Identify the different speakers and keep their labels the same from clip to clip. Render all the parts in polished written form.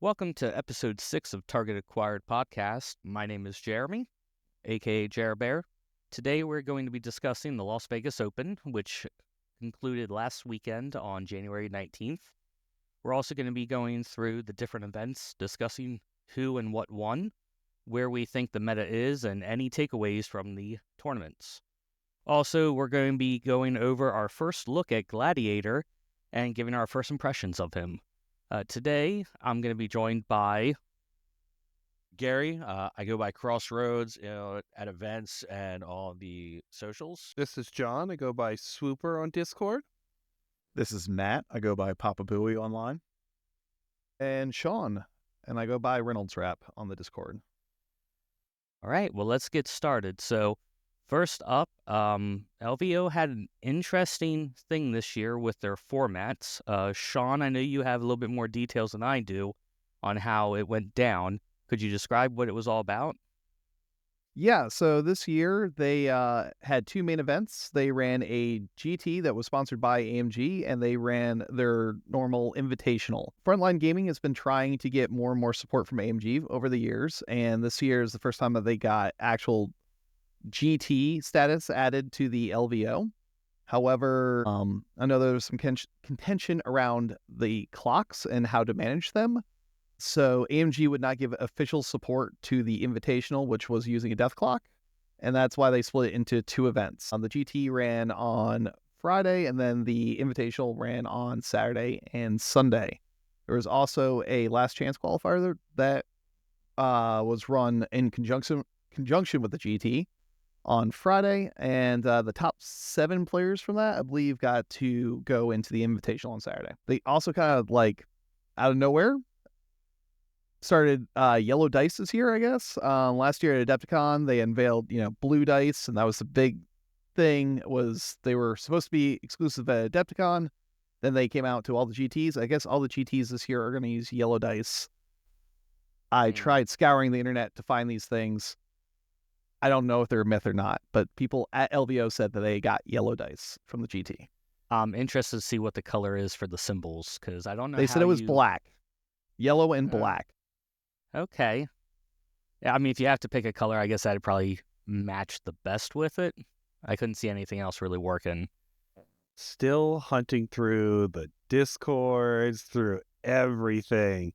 Speaker 1: Welcome to episode 6 of Target Acquired Podcast. My name is Jeremy, aka Bear. Today we're going to be discussing the Las Vegas Open, which concluded last weekend on January 19th. We're also going to be going through the different events, discussing who and what won, where we think the meta is, and any takeaways from the tournaments. Also, we're going to be going over our first look at Gladiator and giving our first impressions of him. Today, I'm going to be joined by
Speaker 2: Gary. I go by Crossroads, at events and all the socials.
Speaker 3: This is John. I go by Swooper on Discord.
Speaker 4: This is Matt. I go by Papa Booey online. And Sean. And I go by Reynolds Rap on the Discord.
Speaker 1: All right, well, let's get started. So, first up, LVO had an interesting thing this year with their formats. Sean, I know you have a little bit more details than I do on how it went down. Could you describe what it was all about?
Speaker 4: Yeah, so this year they had two main events. They ran a GT that was sponsored by AMG, and they ran their normal invitational. Frontline Gaming has been trying to get more and more support from AMG over the years, and this year is the first time that they got actual GT status added to the LVO. However, I know there was some contention around the clocks and how to manage them. So AMG would not give official support to the Invitational, which was using a death clock. And that's why they split it into two events. The GT ran on Friday, and then the Invitational ran on Saturday and Sunday. There was also a last chance qualifier that was run in conjunction with the GT on Friday, and the top 7 players from that, I believe, got to go into the Invitational on Saturday. They also kind of, out of nowhere, started yellow dice this year, I guess. Last year at Adepticon, they unveiled, blue dice, and that was the big thing, was they were supposed to be exclusive at Adepticon. Then they came out to all the GTs. I guess all the GTs this year are going to use yellow dice. I tried scouring the internet to find these things. I don't know if they're a myth or not, but people at LVO said that they got yellow dice from the GT.
Speaker 1: I'm interested to see what the color is for the symbols, because I don't know.
Speaker 4: They said it was black. Yellow and black.
Speaker 1: Okay. Yeah, I mean, if you have to pick a color, I guess that'd probably match the best with it. I couldn't see anything else really working.
Speaker 3: Still hunting through the Discords, through everything,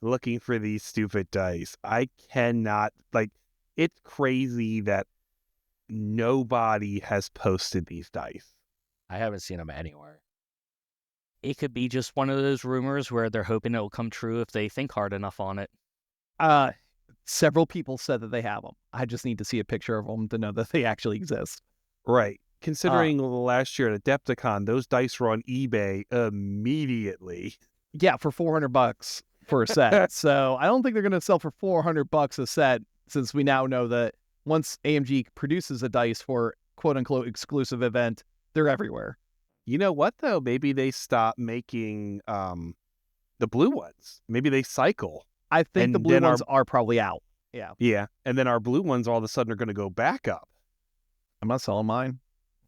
Speaker 3: looking for these stupid dice. I cannot, it's crazy that nobody has posted these dice.
Speaker 2: I haven't seen them anywhere.
Speaker 1: It could be just one of those rumors where they're hoping it will come true if they think hard enough on it.
Speaker 4: Several people said that they have them. I just need to see a picture of them to know that they actually exist.
Speaker 3: Right. Considering last year at Adepticon, those dice were on eBay immediately.
Speaker 4: Yeah, for $400 for a set. So I don't think they're going to sell for $400 a set, since we now know that once AMG produces a dice for quote-unquote exclusive event, they're everywhere.
Speaker 3: You know what, though? Maybe they stop making the blue ones. Maybe they cycle.
Speaker 4: I think the blue ones are probably out. Yeah.
Speaker 3: Yeah, and then our blue ones all of a sudden are going to go back up.
Speaker 4: I'm not selling mine.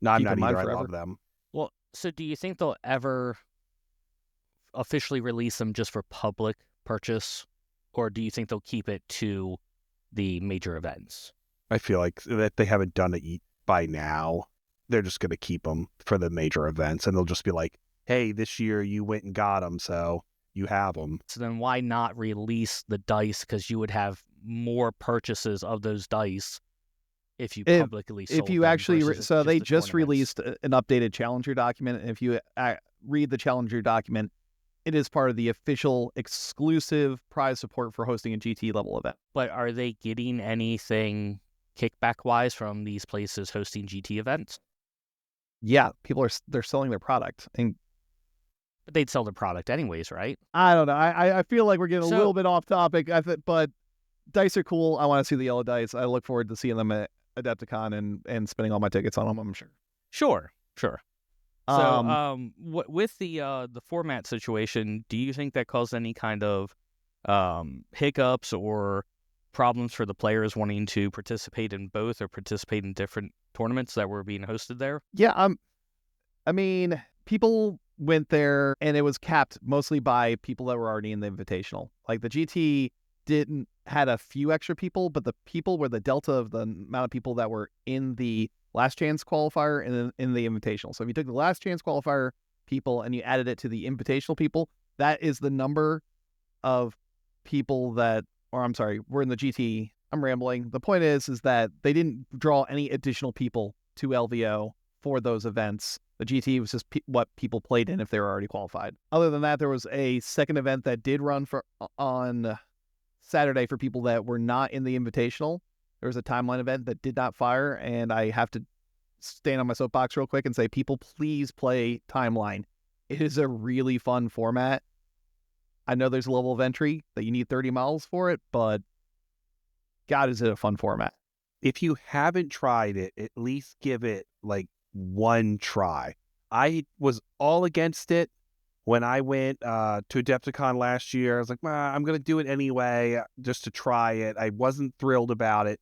Speaker 3: No, I'm not
Speaker 4: Keeping mine
Speaker 3: either. I
Speaker 4: forever.
Speaker 3: love them.
Speaker 1: Well, so do you think they'll ever officially release them just for public purchase, or do you think they'll keep it to the major events?
Speaker 3: I feel like that they haven't done it by now. They're just going to keep them for the major events, and they'll just be like, hey, this year you went and got them, so you have them.
Speaker 1: So then why not release the dice? Because you would have more purchases of those dice if you publicly sold
Speaker 4: If you
Speaker 1: them
Speaker 4: actually,
Speaker 1: versus
Speaker 4: they
Speaker 1: the
Speaker 4: just
Speaker 1: tournaments.
Speaker 4: released an updated Challenger document, and if you read the Challenger document, it is part of the official exclusive prize support for hosting a GT level event.
Speaker 1: But are they getting anything kickback-wise from these places hosting GT events?
Speaker 4: Yeah, they're selling their product, and
Speaker 1: But they'd sell the product anyways, right?
Speaker 4: I don't know. I feel like we're getting a little bit off topic. But dice are cool. I want to see the yellow dice. I look forward to seeing them at Adepticon and spending all my tickets on them, I'm sure.
Speaker 1: Sure. So, with the format situation, do you think that caused any kind of hiccups or problems for the players wanting to participate in both or participate in different tournaments that were being hosted there?
Speaker 4: Yeah, I mean, people went there, and it was capped mostly by people that were already in the Invitational. Like the GT had a few extra people, but the people were the delta of the amount of people that were in the last chance qualifier and in the Invitational. So if you took the last chance qualifier people and you added it to the Invitational people, that is the number of people that, or I'm sorry, we're in the GT. I'm rambling. The point is that they didn't draw any additional people to LVO for those events. The GT was just what people played in if they were already qualified. Other than that, there was a second event that did run on Saturday for people that were not in the Invitational. There was a timeline event that did not fire, and I have to stand on my soapbox real quick and say, people, please play timeline. It is a really fun format. I know there's a level of entry that you need 30 miles for it, but God, is it a fun format.
Speaker 3: If you haven't tried it, at least give it like one try. I was all against it when I went to Adepticon last year. I was like, I'm going to do it anyway just to try it. I wasn't thrilled about it.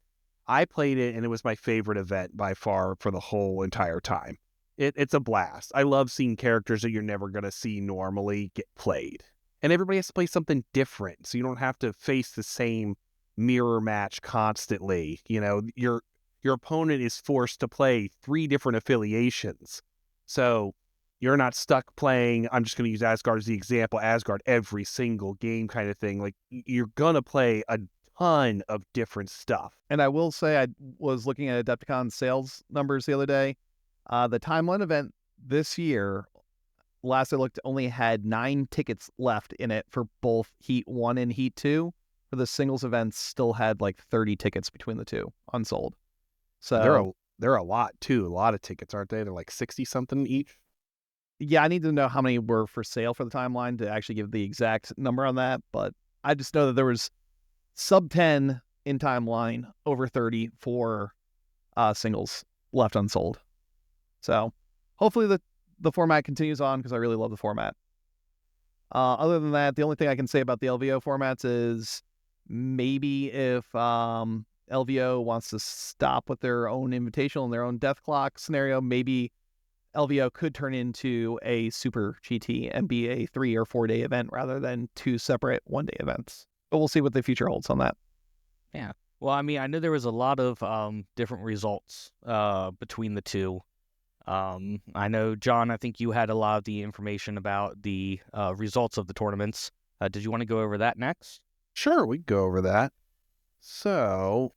Speaker 3: I played it, and it was my favorite event by far for the whole entire time. It's a blast. I love seeing characters that you're never going to see normally get played. And everybody has to play something different, so you don't have to face the same mirror match constantly. You know, your opponent is forced to play 3 different affiliations. So you're not stuck playing, I'm just going to use Asgard as the example, Asgard every single game kind of thing. Like, you're going to play a ton of different stuff.
Speaker 4: And I will say, I was looking at Adepticon sales numbers the other day. The timeline event this year, last I looked, only had 9 tickets left in it for both Heat 1 and Heat 2. For the singles events, still had like 30 tickets between the two unsold. So
Speaker 3: there are a lot too. A lot of tickets, aren't they? They're like 60 something each.
Speaker 4: Yeah, I need to know how many were for sale for the timeline to actually give the exact number on that. But I just know that there was sub 10 in timeline, over 30 for singles left unsold. So hopefully the format continues on, because I really love the format. Other than that, the only thing I can say about the LVO formats is maybe if LVO wants to stop with their own invitational and their own death clock scenario, maybe LVO could turn into a super GT and be a 3 or 4 day event rather than 2 separate 1 day events. But we'll see what the future holds on that.
Speaker 1: Yeah. Well, I mean, I know there was a lot of different results between the two. I know, John, I think you had a lot of the information about the results of the tournaments. Did you want to go over that next?
Speaker 3: Sure, we can go over that. So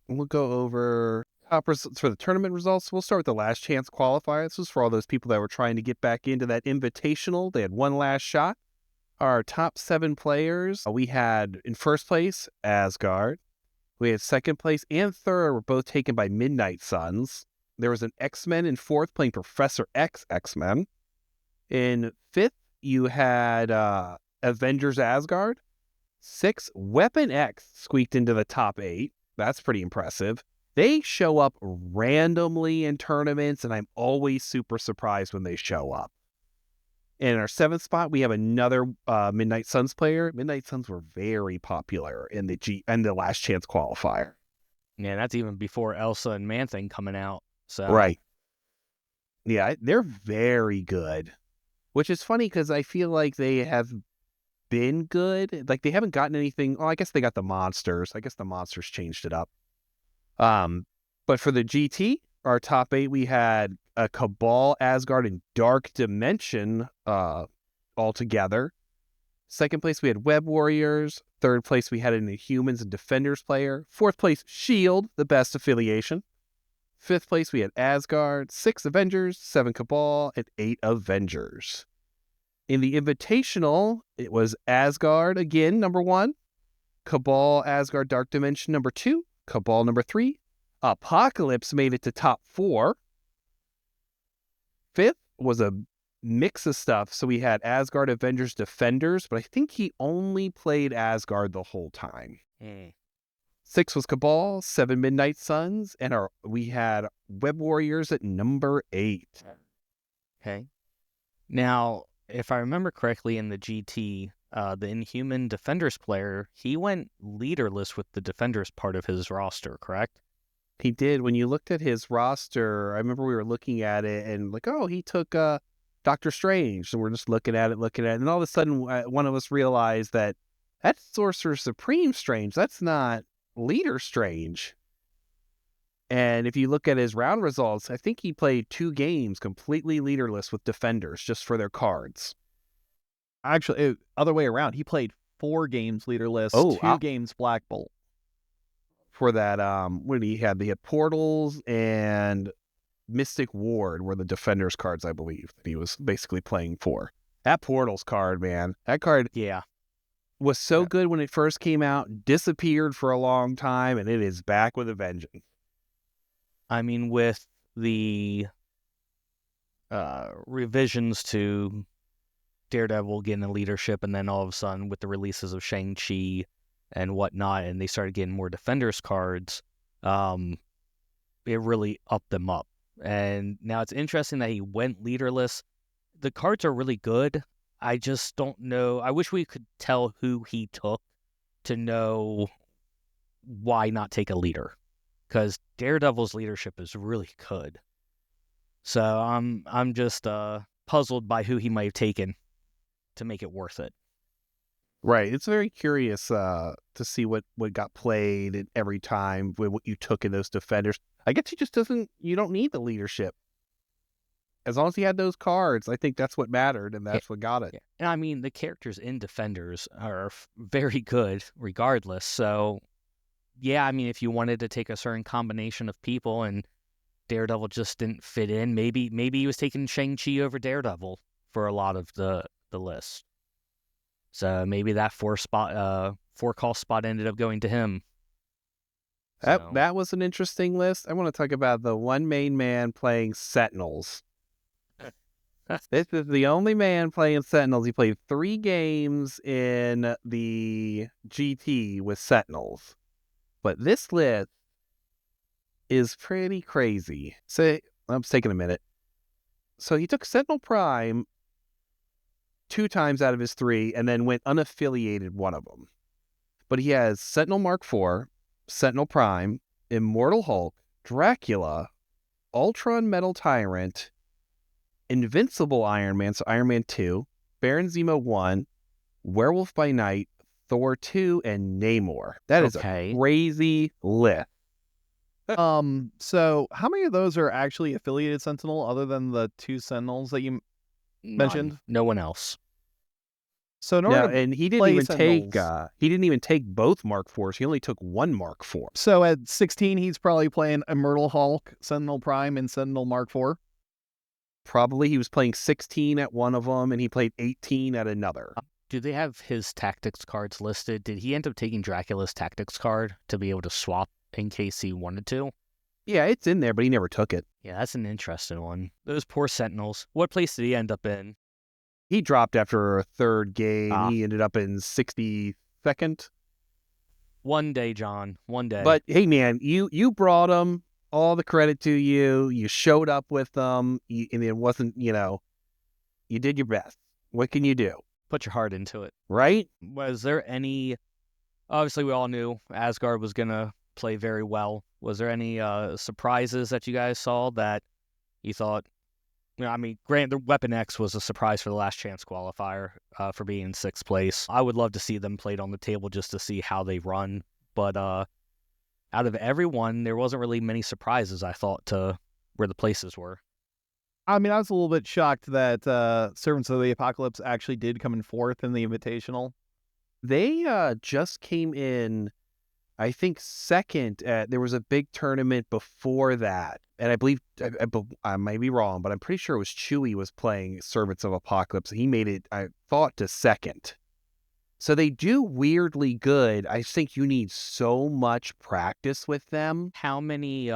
Speaker 3: we'll go over top results for the tournament results. We'll start with the last chance qualifier. This was for all those people that were trying to get back into that invitational. They had one last shot. Our top 7 players, we had in first place, Asgard. We had second place and third were both taken by Midnight Suns. There was an X-Men in fourth playing Professor X X-Men. In fifth, you had Avengers Asgard. 6, Weapon X squeaked into the top 8. That's pretty impressive. They show up randomly in tournaments, and I'm always super surprised when they show up. In our 7th spot, we have another Midnight Suns player. Midnight Suns were very popular in the last chance qualifier.
Speaker 1: Yeah, that's even before Elsa and Man-Thing coming out. So
Speaker 3: Right. Yeah, they're very good. Which is funny because I feel like they have been good. Like, they haven't gotten anything. Oh, I guess they got the monsters. I guess the monsters changed it up. But for the GT, our top 8, we had a Cabal, Asgard, and Dark Dimension all together. Second place, we had Web Warriors. Third place, we had an Inhumans and Defenders player. Fourth place, Shield, the best affiliation. Fifth place, we had Asgard. 6 Avengers, 7 Cabal, and 8 Avengers. In the Invitational, it was Asgard again, number 1. Cabal, Asgard, Dark Dimension, number 2. Cabal, number 3. Apocalypse made it to top 4. Fifth was a mix of stuff. So we had Asgard, Avengers, Defenders, but I think he only played Asgard the whole time. 6 was Cabal, 7 Midnight Suns, and we had Web Warriors at number 8.
Speaker 1: Okay. Now, if I remember correctly, in the GT, the Inhuman Defenders player, he went leaderless with the Defenders part of his roster, correct?
Speaker 3: He did. When you looked at his roster, I remember we were looking at it and like, oh, he took Doctor Strange. And we're just looking at it. And all of a sudden, one of us realized that that's Sorcerer Supreme Strange. That's not Leader Strange. And if you look at his round results, I think he played 2 games completely leaderless with defenders just for their cards.
Speaker 4: Actually, other way around. He played 4 games leaderless, 2 games Black Bolt.
Speaker 3: For that, when he had Portals and Mystic Ward were the defenders cards, I believe, that he was basically playing for. That Portals card, man. That card was so good when it first came out, disappeared for a long time, and it is back with a vengeance.
Speaker 1: I mean, with the revisions to Daredevil getting a leadership, and then all of a sudden with the releases of Shang-Chi and whatnot, and they started getting more Defenders cards, it really upped them up. And now it's interesting that he went leaderless. The cards are really good. I just don't know. I wish we could tell who he took to know why not take a leader, because Daredevil's leadership is really good. So I'm just puzzled by who he might have taken to make it worth it.
Speaker 3: Right. It's very curious to see what got played every time with what you took in those defenders. I guess you don't need the leadership. As long as he had those cards, I think that's what mattered, and that's what got it.
Speaker 1: Yeah. And I mean, the characters in Defenders are very good regardless. So, yeah, I mean, if you wanted to take a certain combination of people and Daredevil just didn't fit in, maybe he was taking Shang-Chi over Daredevil for a lot of the list. So maybe that 4-call spot ended up going to him.
Speaker 3: That was an interesting list. I want to talk about the one main man playing Sentinels. This is the only man playing Sentinels. He played 3 games in the GT with Sentinels. But this list is pretty crazy. So I'm taking a minute. So he took Sentinel Prime 2 times out of his 3 and then went unaffiliated one of them. But he has Sentinel Mark IV, Sentinel Prime, Immortal Hulk, Dracula, Ultron Metal Tyrant, Invincible Iron Man, so Iron Man 2, Baron Zemo 1, Werewolf by Night, Thor 2, and Namor. That is a crazy list.
Speaker 4: So how many of those are actually affiliated Sentinel other than the 2 Sentinels that you mentioned?
Speaker 1: No one else.
Speaker 4: So in order to
Speaker 3: and he didn't even take both Mark IVs. He only took 1 Mark IV.
Speaker 4: So at 16, he's probably playing Immortal Hulk, Sentinel Prime, and Sentinel Mark IV.
Speaker 3: Probably he was playing 16 at one of them, and he played 18 at another.
Speaker 1: Do they have his tactics cards listed? Did he end up taking Dracula's tactics card to be able to swap in case he wanted to?
Speaker 3: Yeah, it's in there, but he never took it.
Speaker 1: Yeah, that's an interesting one. Those poor Sentinels. What place did he end up in?
Speaker 3: He dropped after a 3rd game. He ended up in 62nd.
Speaker 1: One day, John. One day.
Speaker 3: But hey, man, you brought him. All the credit to you. You showed up with them, and it wasn't, you did your best. What can you do?
Speaker 1: Put your heart into it.
Speaker 3: Right?
Speaker 1: Was there any... Obviously, we all knew Asgard was going to play very well. Was there any surprises that you guys saw that you thought... granted, the Weapon X was a surprise for the last chance qualifier for being in 6th place. I would love to see them played on the table just to see how they run. But out of everyone, there wasn't really many surprises, I thought, to where the places were.
Speaker 4: I was a little bit shocked that Servants of the Apocalypse actually did come in 4th in the Invitational.
Speaker 3: They just came in, I think, 2nd. There was a big tournament before that. And I believe, I may be wrong, but I'm pretty sure it was Chewie was playing Servants of Apocalypse. He made it, I thought, to 2nd. So they do weirdly good. I think you need so much practice with them.
Speaker 1: How many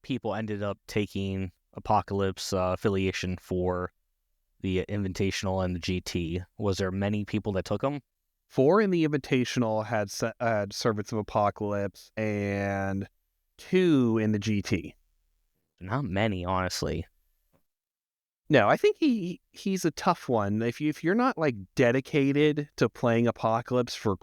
Speaker 1: people ended up taking Apocalypse affiliation for the Invitational and the GT? Was there many people that took them?
Speaker 3: 4 in the Invitational had Servants of Apocalypse, and 2 in the GT.
Speaker 1: Not many, honestly.
Speaker 3: No, I think he's a tough one. If you're not dedicated to playing Apocalypse for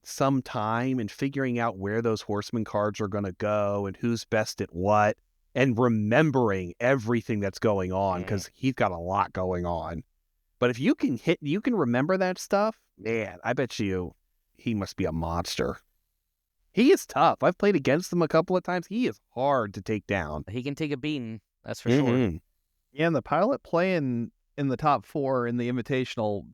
Speaker 3: some time and figuring out where those Horseman cards are going to go and who's best at what, and remembering everything that's going on because he's got a lot going on. But if you can remember that stuff, man, I bet you he must be a monster. He is tough. I've played against him a couple of times. He is hard to take down.
Speaker 1: He can take a beating, that's for sure.
Speaker 4: Yeah, and the pilot playing in the top 4 in the Invitational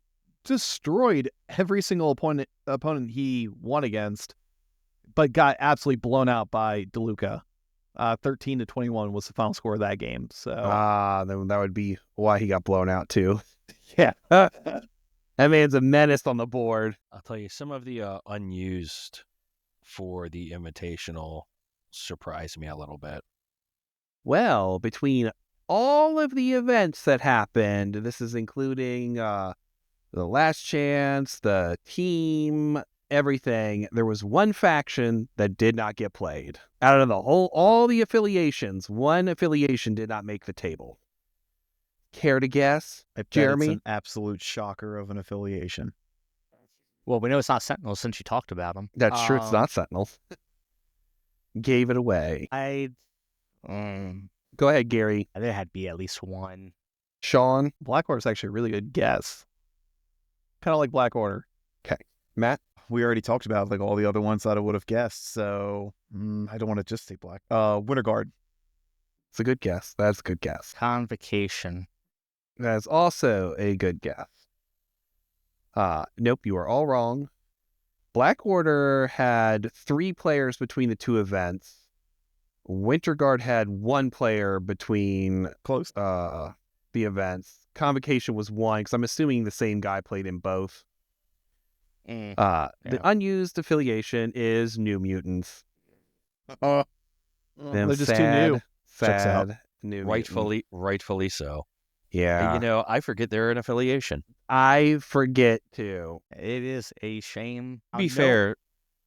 Speaker 4: destroyed every single opponent he won against, but got absolutely blown out by DeLuca. 13-21 was the final score of that game. So
Speaker 3: then that would be why he got blown out too.
Speaker 4: yeah.
Speaker 3: That man's a menace on the board.
Speaker 2: I'll tell you, some of the unused for the Invitational surprised me a little bit.
Speaker 3: Well, between all of the events that happened, this is including the last chance, the team, everything, there was one faction that did not get played. Out of all the affiliations, one affiliation did not make the table. Care to guess,
Speaker 4: I bet
Speaker 3: Jeremy?
Speaker 4: it's an absolute shocker of an affiliation.
Speaker 1: Well, we know it's not Sentinels since you talked about them.
Speaker 3: That's true. It's not Sentinels. Gave it away. Go ahead, Gary.
Speaker 1: There had to be at least one.
Speaker 3: Sean?
Speaker 4: Black Order is actually a really good guess. Kind of like Black Order.
Speaker 3: Okay. Matt?
Speaker 5: We already talked about like all the other ones that I would have guessed, so I don't want to just say Black. Winter Guard.
Speaker 3: It's a good guess. That's a good guess.
Speaker 1: Convocation.
Speaker 3: That's also a good guess. Nope, you are all wrong. Black Order had 3 players between the 2 events. Winter Guard had 1 player between
Speaker 5: Close.
Speaker 3: the events. Convocation was 1, because I'm assuming the same guy played in both. The unused affiliation is New Mutants.
Speaker 4: They're just too new.
Speaker 5: Checks out.
Speaker 3: Sad. New Mutants.
Speaker 2: Rightfully so.
Speaker 3: Yeah.
Speaker 2: And, I forget they're an affiliation.
Speaker 3: I forget too.
Speaker 1: It is a shame.
Speaker 2: To be fair,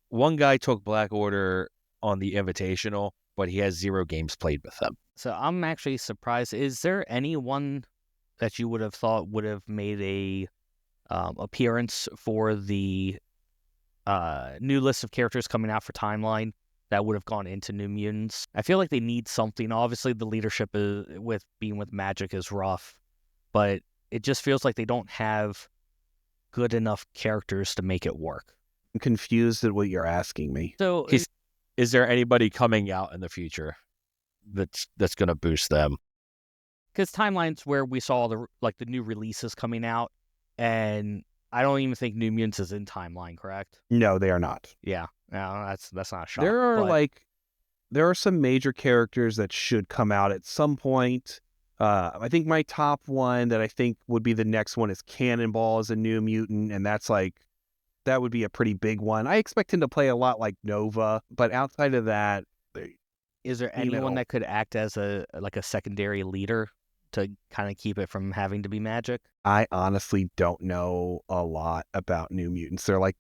Speaker 2: one guy took Black Order on the Invitational, but he has 0 games played with them.
Speaker 1: So I'm actually surprised. Is there anyone that you would have thought would have made a appearance for the new list of characters coming out for Timeline that would have gone into New Mutants? I feel like they need something. Obviously, the leadership with Magic is rough, but it just feels like they don't have good enough characters to make it work.
Speaker 3: I'm confused at what you're asking me.
Speaker 1: So
Speaker 2: Is there anybody coming out in the future that's going to boost them?
Speaker 1: because Timeline's where we saw the new releases coming out, and I don't even think New Mutants is in Timeline, correct?
Speaker 3: No, they are not.
Speaker 1: Yeah, no, that's not a shock.
Speaker 3: There are some major characters that should come out at some point. I think my top one that I think would be the next one is Cannonball as a New Mutant, and that would be a pretty big one. I expect him to play a lot like Nova, but outside of that,
Speaker 1: Is there anyone that could act as a secondary leader to kind of keep it from having to be Magic?
Speaker 3: I honestly don't know a lot about New Mutants. They're like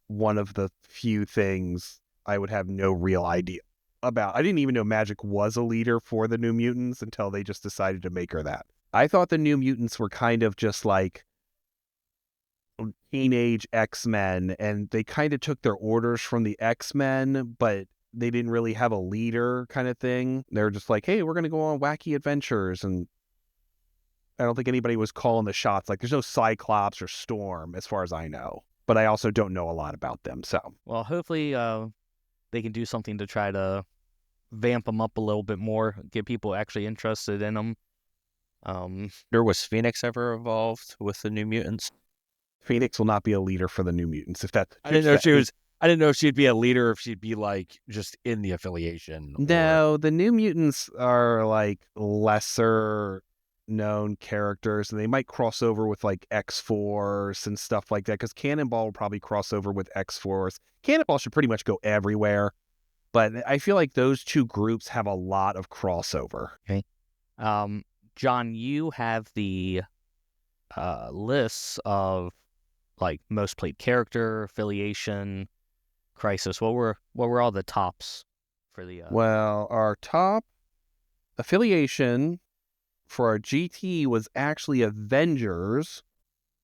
Speaker 3: one of the few things I would have no real idea about. I didn't even know Magic was a leader for the New Mutants until they just decided to make her that. I thought the New Mutants were kind of just like teenage X-Men, and they kind of took their orders from the X-Men, but they didn't really have a leader kind of thing. They're just like, hey, we're going to go on wacky adventures, and I don't think anybody was calling the shots. Like, there's no Cyclops or Storm as far as I know, but I also don't know a lot about them. So,
Speaker 1: Well, hopefully they can do something to try to vamp them up a little bit more, get people actually interested in them.
Speaker 2: Was Phoenix ever involved with the New Mutants?
Speaker 3: Phoenix will not be a leader for the New Mutants. If that,
Speaker 2: I didn't know if she'd be a leader, or if she'd be like just in the affiliation.
Speaker 3: No, the New Mutants are like lesser known characters, and they might cross over with like X-Force and stuff like that, because Cannonball will probably cross over with X-Force. Cannonball should pretty much go everywhere, but I feel like those 2 groups have a lot of crossover.
Speaker 1: Okay. John, you have the lists of like most played character, affiliation, crisis. What were all the tops for the
Speaker 3: Well, our top affiliation for our GT was actually Avengers.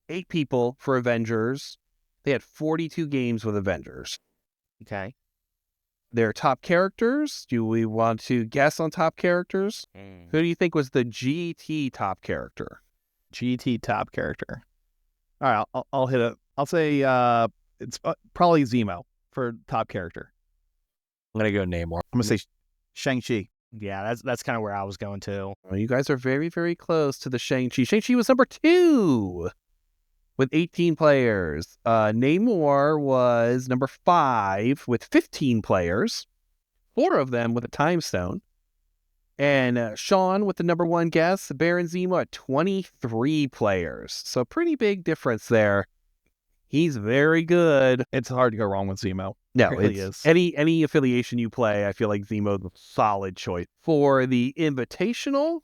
Speaker 3: 8 people for Avengers. They had 42 games with Avengers.
Speaker 1: Okay.
Speaker 3: their top characters. Do we want to guess on top characters? Who do you think was the GT top character?
Speaker 4: GT top character. All right, I'll hit it. I'll say it's probably Zemo for top character.
Speaker 2: I'm gonna go Namor.
Speaker 5: I'm gonna say Shang-Chi.
Speaker 1: Yeah, that's kind of where I was going to.
Speaker 3: Well, you guys are very, very close to the Shang-Chi. Shang-Chi was number 2 with 18 players. Namor was number 5 with 15 players, 4 of them with a time stone. And Sean with the number 1 guess, Baron Zemo at 23 players. So pretty big difference there. He's very good.
Speaker 4: It's hard to go wrong with Zemo.
Speaker 3: No,
Speaker 4: It really
Speaker 3: it's
Speaker 4: is.
Speaker 3: any affiliation you play, I feel like Zemo's a solid choice. For the Invitational,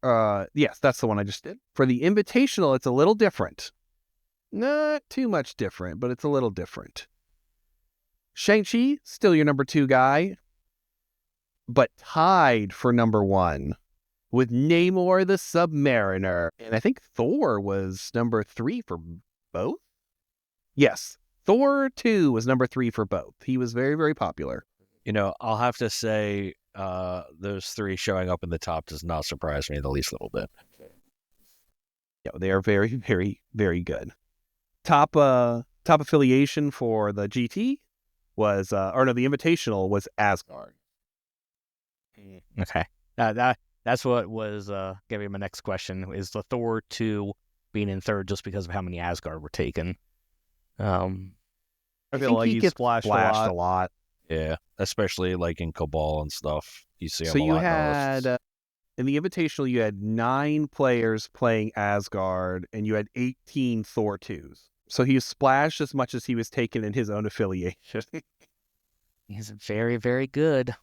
Speaker 3: yes, that's the one I just did. For the Invitational, it's a little different. Not too much different, but it's a little different. Shang-Chi, still your number 2 guy, but tied for number 1 with Namor the Submariner. And I think Thor was number 3 for both? Yes. Thor 2 was number 3 for both. He was very, very popular.
Speaker 2: You know, I'll have to say those 3 showing up in the top does not surprise me the least little bit.
Speaker 3: Yeah, they are very, very, very good. Top affiliation for the GT was, the Invitational was Asgard.
Speaker 1: Okay. That's what was going to be my next question, is the Thor 2 being in third just because of how many Asgard were taken.
Speaker 4: I feel like he
Speaker 3: gets
Speaker 4: splashed
Speaker 3: a
Speaker 4: a lot.
Speaker 3: lot.
Speaker 2: Yeah, especially like in Cabal and stuff. You see him
Speaker 3: So
Speaker 2: a
Speaker 3: you
Speaker 2: lot in the
Speaker 3: had,
Speaker 2: lists.
Speaker 3: in the Invitational, you had 9 players playing Asgard, and you had 18 Thor 2s. So he was splashed as much as he was taken in his own affiliation.
Speaker 1: He's very, very good.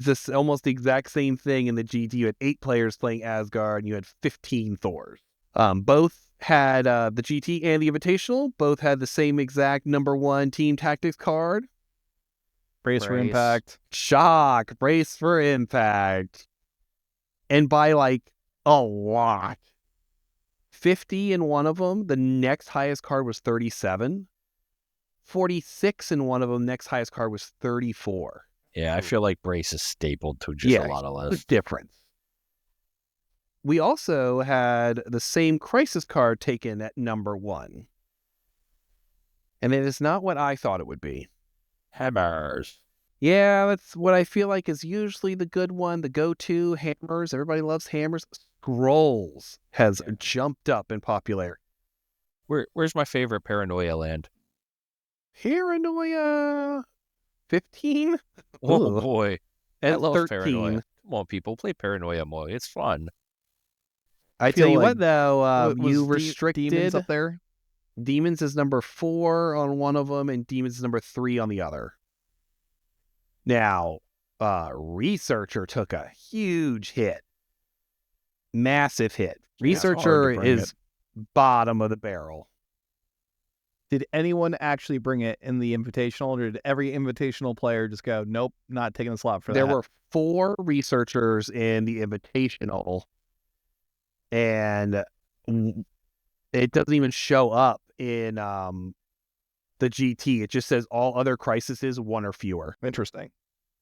Speaker 3: This almost the exact same thing in the GT. You had 8 players playing Asgard, and you had 15 Thors. Both had the GT and the Invitational. Both had the same exact number 1 team tactics card.
Speaker 4: Brace for
Speaker 1: Brace.
Speaker 4: impact.
Speaker 3: Shock, brace for impact. And by like a lot. 50 in one of them. The next highest card was 37. 46 in one of them. Next highest card was 34.
Speaker 2: Yeah, I feel like Brace is stapled to just a lot of
Speaker 3: The
Speaker 2: lists.
Speaker 3: difference. We also had the same crisis card taken at number 1. And it is not what I thought it would be.
Speaker 2: Hammers.
Speaker 3: Yeah, that's what I feel like is usually the good one, the go-to. Hammers. Everybody loves hammers. Scrolls has jumped up in popularity.
Speaker 2: Where's my favorite Paranoia land?
Speaker 3: Paranoia 15?
Speaker 2: Oh
Speaker 3: Ooh.
Speaker 2: boy. I
Speaker 3: And
Speaker 2: love
Speaker 3: 13.
Speaker 2: Paranoia. Come on, people, play Paranoia more. It's fun.
Speaker 3: I
Speaker 4: feel
Speaker 3: tell you
Speaker 4: like-
Speaker 3: what, though,
Speaker 4: Was
Speaker 3: you
Speaker 4: De-
Speaker 3: restricted.
Speaker 4: Demons up there.
Speaker 3: Demons is number 4 on one of them, and Demons is number 3 on the other. Now, Researcher took a huge hit. Massive hit.
Speaker 4: Yeah, it's hard to
Speaker 3: Researcher
Speaker 4: bring
Speaker 3: is bottom of the barrel.
Speaker 4: Did anyone actually bring it in the Invitational, or did every Invitational player just go, nope, not taking the slot for
Speaker 3: There
Speaker 4: that?
Speaker 3: were 4 researchers in the Invitational, and it doesn't even show up in the GT. It just says all other crises, 1 or fewer.
Speaker 4: Interesting.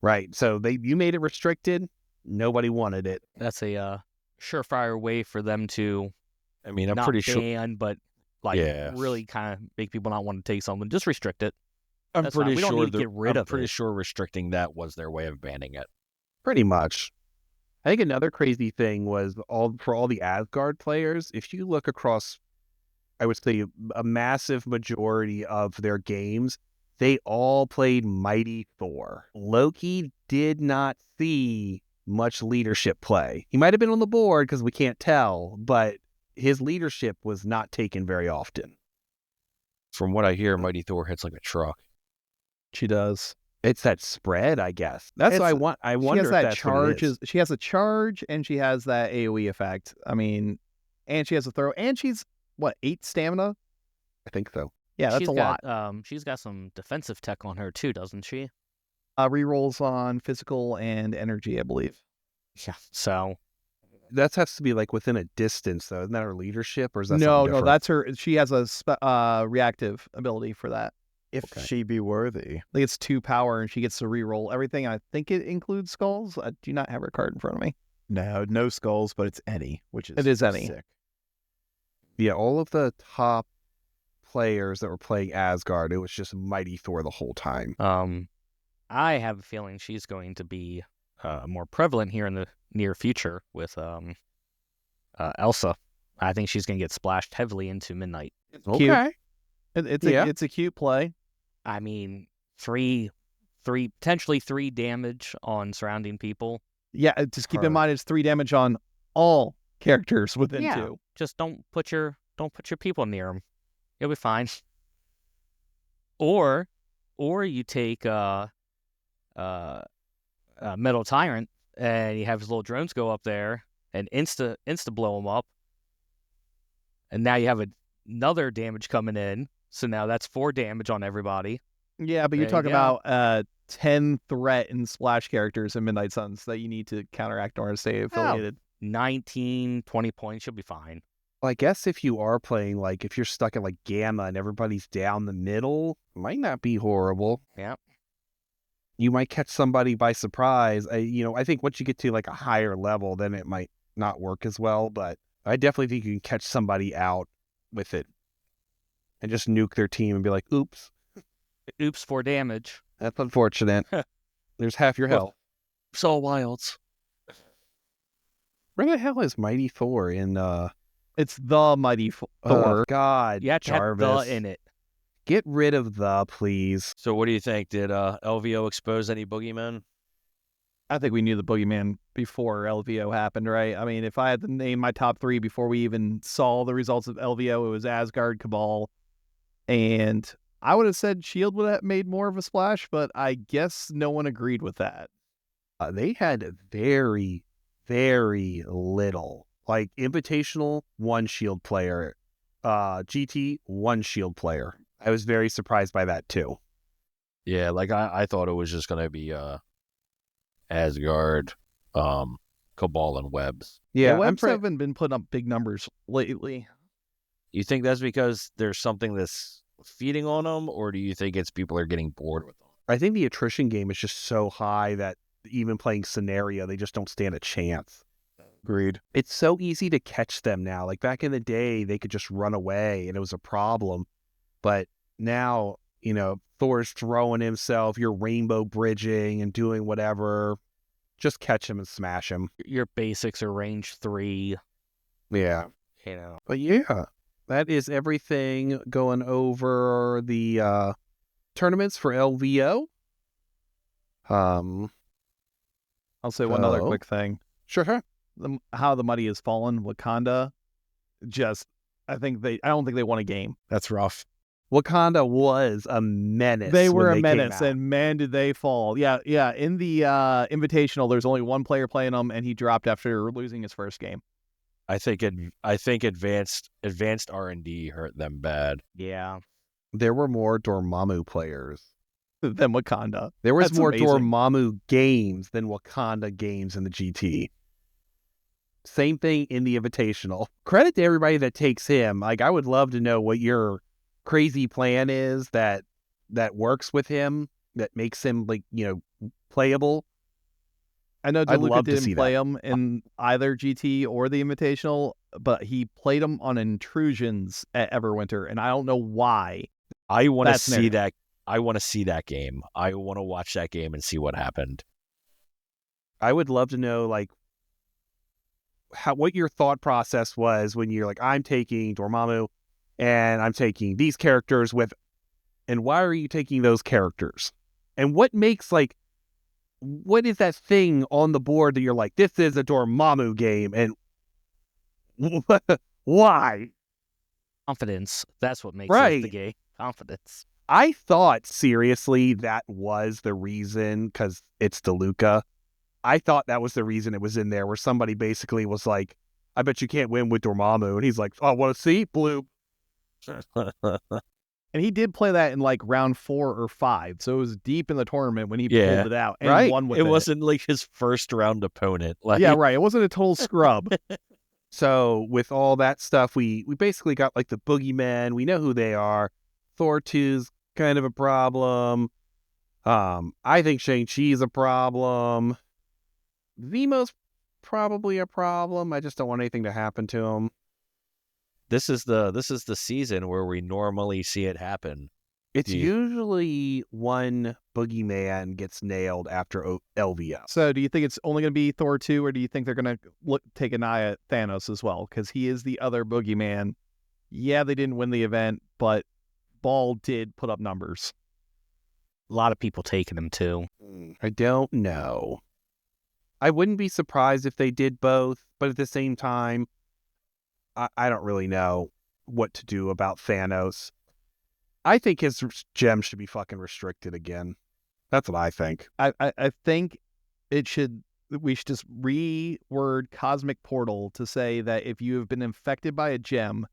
Speaker 3: Right. So you made it restricted. Nobody wanted it.
Speaker 1: That's a surefire way for them to
Speaker 2: I mean, I'm
Speaker 1: not
Speaker 2: pretty sure.
Speaker 1: ban, but like
Speaker 2: Yeah.
Speaker 1: really kind of make people not want to take something. Just restrict it.
Speaker 2: I'm
Speaker 1: That's fine.
Speaker 2: pretty
Speaker 1: We don't
Speaker 2: sure.
Speaker 1: need to get rid
Speaker 2: I'm
Speaker 1: of
Speaker 2: pretty
Speaker 1: it.
Speaker 2: sure restricting that was their way of banning it.
Speaker 3: Pretty much. I think another crazy thing was for all the Asgard players, if you look across, I would say a massive majority of their games, they all played Mighty Thor. Loki did not see much leadership play. He might have been on the board because we can't tell, but his leadership was not taken very often.
Speaker 2: From what I hear, Mighty Thor hits like a truck.
Speaker 4: She does.
Speaker 3: It's that spread, I guess. That's what I want. I
Speaker 4: She
Speaker 3: wonder
Speaker 4: has
Speaker 3: if
Speaker 4: that
Speaker 3: that's what it
Speaker 4: charge.
Speaker 3: is.
Speaker 4: She has a charge, and she has that AoE effect. I mean, and she has a throw, and she's, what, 8 stamina?
Speaker 3: I think so.
Speaker 4: Yeah, that's
Speaker 1: She's
Speaker 4: a lot.
Speaker 1: She's got some defensive tech on her too, doesn't she?
Speaker 4: Rerolls on physical and energy, I believe.
Speaker 1: Yeah. So
Speaker 3: That has to be like within a distance, though. Isn't that her leadership, or is that
Speaker 4: No,
Speaker 3: something
Speaker 4: no,
Speaker 3: different?
Speaker 4: that's her. She has a reactive ability for that.
Speaker 5: If
Speaker 2: Okay.
Speaker 5: she be worthy.
Speaker 4: I think it's 2 power, and she gets to re-roll everything. I think it includes skulls. I do not have her card in front of me.
Speaker 5: No skulls, but it's any, which is
Speaker 4: It is any.
Speaker 5: sick.
Speaker 3: Yeah, all of the top players that were playing Asgard, it was just Mighty Thor the whole time.
Speaker 1: I have a feeling she's going to be more prevalent here in the near future with Elsa. I think she's going to get splashed heavily into Midnight.
Speaker 3: Okay.
Speaker 4: It's a cute play.
Speaker 1: I mean, potentially 3 damage on surrounding people.
Speaker 4: Yeah, just keep in
Speaker 5: Her.
Speaker 4: mind it's 3 damage on all characters within
Speaker 1: Yeah.
Speaker 4: 2.
Speaker 1: Just don't put your people near them. You'll be fine. Or you take Metal Tyrant and you have his little drones go up there and insta blow him up, and now you have another damage coming in. So now that's 4 damage on everybody.
Speaker 4: Yeah, but you're
Speaker 1: There you
Speaker 4: talking
Speaker 1: go.
Speaker 4: about 10 threat and splash characters in Midnight Suns that you need to counteract in order to stay affiliated.
Speaker 1: 19, 20 points, you'll be fine.
Speaker 3: Well, I guess if you are playing, like, if you're stuck at, like, Gamma and everybody's down the middle, might not be horrible.
Speaker 1: Yeah.
Speaker 3: You might catch somebody by surprise. I think once you get to, like, a higher level, then it might not work as well. But I definitely think you can catch somebody out with it and just nuke their team and be like, oops,
Speaker 1: Oops, 4 damage.
Speaker 3: that's unfortunate. There's half your health.
Speaker 2: So wilds.
Speaker 3: Where the hell is Mighty Thor in,
Speaker 4: It's the Mighty Thor.
Speaker 3: Oh, God,
Speaker 1: You have to have
Speaker 3: Jarvis.
Speaker 1: the in it.
Speaker 3: Get rid of the, please.
Speaker 2: So what do you think? Did LVO expose any boogeymen?
Speaker 4: I think we knew the Boogeyman before LVO happened, right? I mean, if I had to name my top 3 before we even saw the results of LVO, it was Asgard, Cabal, and I would have said Shield would have made more of a splash, but I guess no one agreed with that.
Speaker 3: They had very, very little. Like, Invitational, 1 shield player. GT, 1 shield player. I was very surprised by that, too.
Speaker 2: Yeah, like I thought it was just gonna be Asgard, Cabal, and Webs.
Speaker 3: Yeah,
Speaker 4: The Webs haven't been putting up big numbers lately.
Speaker 2: You think that's because there's something that's feeding on them, or do you think it's people are getting bored with them?
Speaker 3: I think the attrition game is just so high that even playing scenario, they just don't stand a chance.
Speaker 5: Agreed.
Speaker 3: It's so easy to catch them now. Like, back in the day, they could just run away and it was a problem. But now, Thor's throwing himself, you're rainbow bridging and doing whatever. Just catch him and smash him.
Speaker 1: Your basics are range 3.
Speaker 3: Yeah.
Speaker 1: You know.
Speaker 3: But yeah, that is everything going over the tournaments for LVO.
Speaker 4: I'll say one other
Speaker 3: So-
Speaker 4: quick thing.
Speaker 3: Sure.
Speaker 4: How the money has fallen, Wakanda, I don't think they won a game.
Speaker 5: That's rough.
Speaker 3: Wakanda was a menace.
Speaker 4: They were
Speaker 3: when
Speaker 4: a
Speaker 3: came
Speaker 4: menace,
Speaker 3: out.
Speaker 4: and man, did they fall. Yeah. In the Invitational, there's only 1 player playing them, and he dropped after losing his first game.
Speaker 2: I think advanced R&D hurt them bad.
Speaker 1: Yeah.
Speaker 3: There were more Dormammu players.
Speaker 4: Than Wakanda.
Speaker 3: There was
Speaker 4: That's
Speaker 3: more
Speaker 4: amazing.
Speaker 3: Dormammu games than Wakanda games in the GT. Same thing in the Invitational. Credit to everybody that takes him. Like, I would love to know what your crazy plan is that works with him, that makes him, like, playable.
Speaker 4: I know
Speaker 3: I'd
Speaker 4: DeLuca
Speaker 3: love to
Speaker 4: didn't
Speaker 3: see
Speaker 4: play
Speaker 3: that.
Speaker 4: him in either GT or the Invitational, but he played him on Intrusions at Everwinter, and I don't know why.
Speaker 2: I want to
Speaker 4: That's
Speaker 2: see
Speaker 4: narrative.
Speaker 2: that. I want to see that game. I want to watch that game and see what happened.
Speaker 3: I would love to know, like, what your thought process was when you're like, I'm taking Dormammu and I'm taking these characters and why are you taking those characters? And what makes, like, what is that thing on the board that you're like, this is a Dormammu game, and why?
Speaker 1: Confidence. That's what makes it
Speaker 3: Right.
Speaker 1: the game. Confidence.
Speaker 3: I thought seriously that was the reason, because it's DeLuca. I thought that was the reason it was in there, where somebody basically was like, I bet you can't win with Dormammu. And he's like, oh, want to see? Blue.
Speaker 4: And he did play that in like round 4 or 5, so it was deep in the tournament when he
Speaker 2: Yeah.
Speaker 4: pulled it out and
Speaker 3: Right.
Speaker 4: won with
Speaker 2: It
Speaker 4: it.
Speaker 2: wasn't like his first round opponent. Like,
Speaker 4: Yeah, right. It wasn't a total scrub.
Speaker 3: So with all that stuff, we basically got like the boogeymen. We know who they are. Thor 2's kind of a problem. I think Shang-Chi's a problem. Zemo's probably a problem. I just don't want anything to happen to him.
Speaker 2: This is the season where we normally see it happen.
Speaker 3: It's usually one boogeyman gets nailed after LVO.
Speaker 4: So do you think it's only going to be Thor 2, or do you think they're going to take an eye at Thanos as well? Because he is the other boogeyman. Yeah, they didn't win the event, but Ball did put up numbers.
Speaker 1: A lot of people taking him too.
Speaker 3: I don't know. I wouldn't be surprised if they did both, but at the same time, I don't really know what to do about Thanos. I think his gem should be fucking restricted again. That's what I think.
Speaker 4: I think we should just reword Cosmic Portal to say that if you have been infected by a gem,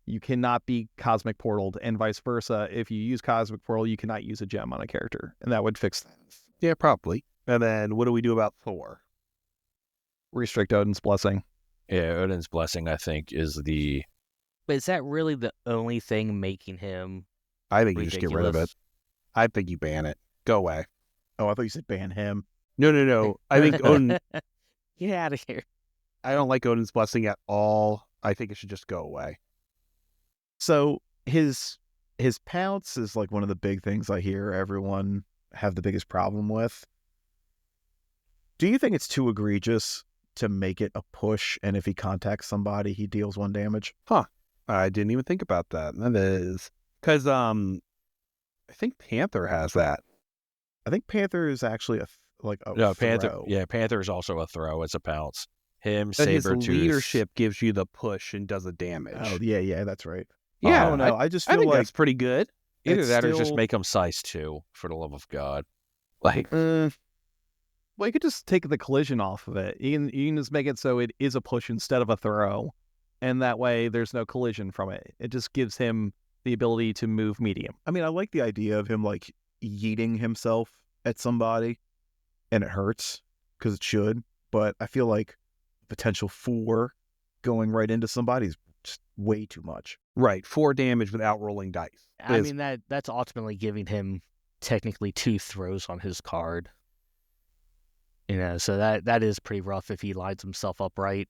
Speaker 4: you cannot be Cosmic Portaled, and vice versa. If you use Cosmic Portal, you cannot use a gem on a character, and that would fix things.
Speaker 3: Yeah, probably. And then what do we do about Thor?
Speaker 4: Restrict Odin's Blessing.
Speaker 2: Yeah, Odin's Blessing, I think, is the...
Speaker 1: But is that really the only thing making him
Speaker 3: I think you just get rid of it.
Speaker 1: ridiculous?
Speaker 3: I think you ban it. Go away.
Speaker 5: Oh, I thought you said ban him.
Speaker 3: No. I think Odin...
Speaker 1: Get out of here.
Speaker 3: I don't like Odin's Blessing at all. I think it should just go away.
Speaker 5: So his pounce is like one of the big things I hear everyone have the biggest problem with. Do you think it's too egregious to make it a push, and if he contacts somebody, he deals 1 damage?
Speaker 3: I didn't even think about that. That is... Because, I think Panther has that.
Speaker 5: I think Panther is actually a
Speaker 2: Panther.
Speaker 5: throw.
Speaker 2: Yeah, Panther is also a throw. It's a pounce. Him,
Speaker 3: But his
Speaker 2: Sabretooth.
Speaker 3: leadership gives you the push and does the damage.
Speaker 5: Oh, yeah, that's right.
Speaker 3: Yeah,
Speaker 5: I don't know. I just
Speaker 3: I
Speaker 5: feel
Speaker 3: think
Speaker 5: like
Speaker 3: that's pretty good.
Speaker 2: Either
Speaker 5: it's
Speaker 2: that or just
Speaker 5: still-
Speaker 2: make him size 2, for the love of God. Like,
Speaker 4: Well, you could just take the collision off of it. You can just make it so it is a push instead of a throw, and that way there's no collision from it. It just gives him the ability to move medium.
Speaker 5: I mean, I like the idea of him like yeeting himself at somebody, and it hurts because it should. But I feel like potential 4 going right into somebody is just way too much.
Speaker 3: Right, 4 damage without rolling dice.
Speaker 1: I mean, that's ultimately giving him technically 2 throws on his card. So that is pretty rough if he lines himself up right.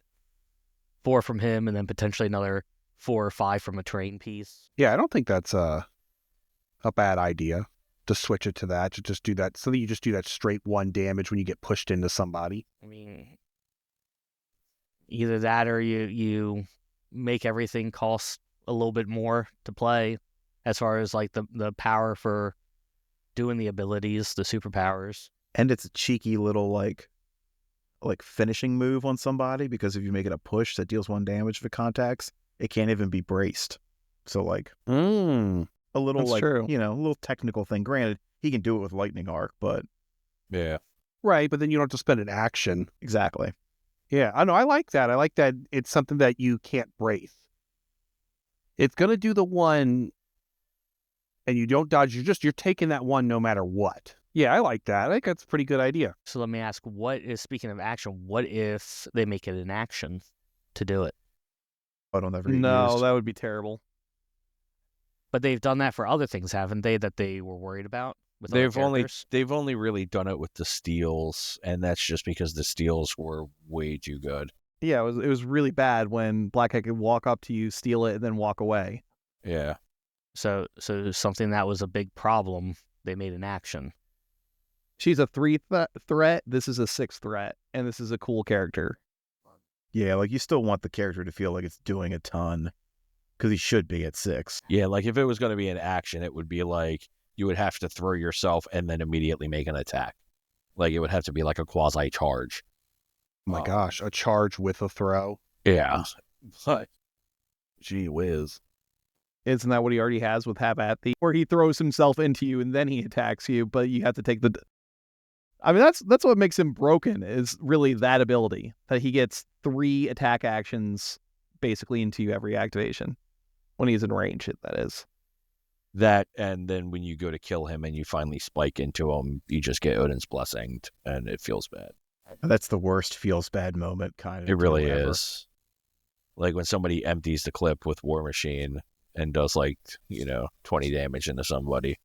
Speaker 1: 4 from him, and then potentially another 4 or 5 from a train piece.
Speaker 3: Yeah, I don't think that's a bad idea to switch it to that, to just do that, so that you just do that straight 1 damage when you get pushed into somebody.
Speaker 1: I mean, either that or you make everything cost a little bit more to play, as far as like the power for doing the abilities, the superpowers.
Speaker 5: And it's a cheeky little like finishing move on somebody, because if you make it a push that deals 1 damage if it contacts, it can't even be braced. So like a little
Speaker 4: That's true.
Speaker 5: a little technical thing. Granted, he can do it with lightning arc, but
Speaker 2: yeah.
Speaker 3: Right, but then you don't have to spend an action.
Speaker 5: exactly.
Speaker 3: Yeah, I know. I like that. I like that it's something that you can't brace. It's going to do the 1, and you don't dodge. You're taking that 1 no matter what. Yeah, I like that. I think that's a pretty good idea.
Speaker 1: So let me ask, speaking of action, what if they make it an action to do it?
Speaker 5: I don't ever get
Speaker 4: No,
Speaker 5: used.
Speaker 4: that would be terrible.
Speaker 1: But they've done that for other things, haven't they, that they were worried about? With other characters?
Speaker 2: They've only really done it with the steals, and that's just because the steals were way too good.
Speaker 4: Yeah, it was really bad when Blackhead could walk up to you, steal it, and then walk away.
Speaker 2: Yeah.
Speaker 1: So something that was a big problem, they made an action.
Speaker 4: She's a 3 threat. This is a 6 threat, and this is a cool character.
Speaker 5: Yeah, like you still want the character to feel like it's doing a ton, because he should be at 6.
Speaker 2: Yeah, like if it was going to be an action, it would be like you would have to throw yourself and then immediately make an attack. Like it would have to be like a quasi-charge.
Speaker 3: Oh my gosh, a charge with a throw.
Speaker 2: Yeah. But
Speaker 3: Gee whiz.
Speaker 4: Isn't that what he already has with Have At Thee? Where he throws himself into you and then he attacks you, but you have to take the... I mean, that's what makes him broken, is really that ability. That he gets 3 attack actions basically into you every activation. When he's in range, that is.
Speaker 2: that, and then when you go to kill him and you finally spike into him, you just get Odin's Blessing, and it feels bad.
Speaker 5: That's the worst feels bad moment kind of.
Speaker 2: It really
Speaker 5: deal ever.
Speaker 2: is. Like when somebody empties the clip with War Machine and does 20 damage into somebody.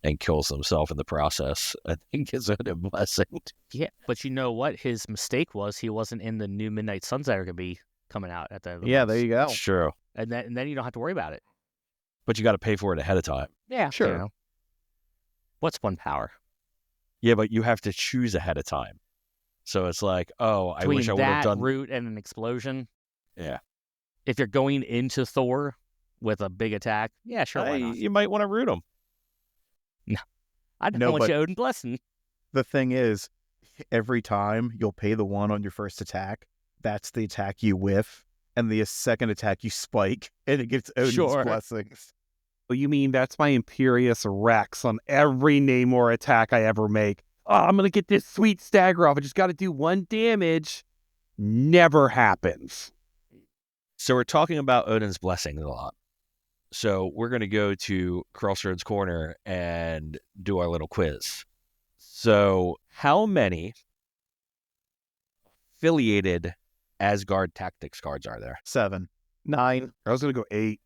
Speaker 2: and kills himself in the process. I think is a blessing.
Speaker 1: Yeah, but you know what? His mistake was he wasn't in the new Midnight Suns that are going to be coming out at the end of the
Speaker 4: Yeah,
Speaker 1: month.
Speaker 4: there you go.
Speaker 2: It's true.
Speaker 1: And then you don't have to worry about it.
Speaker 2: But you got to pay for it ahead of time.
Speaker 1: Yeah,
Speaker 4: Sure.
Speaker 1: You know. What's one power?
Speaker 2: Yeah, but you have to choose ahead of time. So it's like, oh, I
Speaker 1: Between
Speaker 2: wish I would have
Speaker 1: that
Speaker 2: done.
Speaker 1: route and an explosion.
Speaker 2: Yeah.
Speaker 1: If you're going into Thor with a big attack, yeah, sure, why not?
Speaker 2: You might want to root him.
Speaker 1: I don't
Speaker 5: No,
Speaker 1: want
Speaker 5: but-
Speaker 1: you Odin blessing.
Speaker 5: The thing is, every time you'll pay the 1 on your first attack. That's the attack you whiff, and the second attack you spike, and it gets Odin's
Speaker 1: Sure.
Speaker 5: blessings.
Speaker 3: Oh, you mean that's my Imperious Rex on every Namor attack I ever make? Oh, I'm going to get this sweet stagger off. I just got to do 1 damage. Never happens.
Speaker 2: So we're talking about Odin's blessings a lot. So we're going to go to Crossroads Corner and do our little quiz. So how many affiliated Asgard Tactics cards are there?
Speaker 5: 7.
Speaker 4: 9.
Speaker 3: I was going to go 8.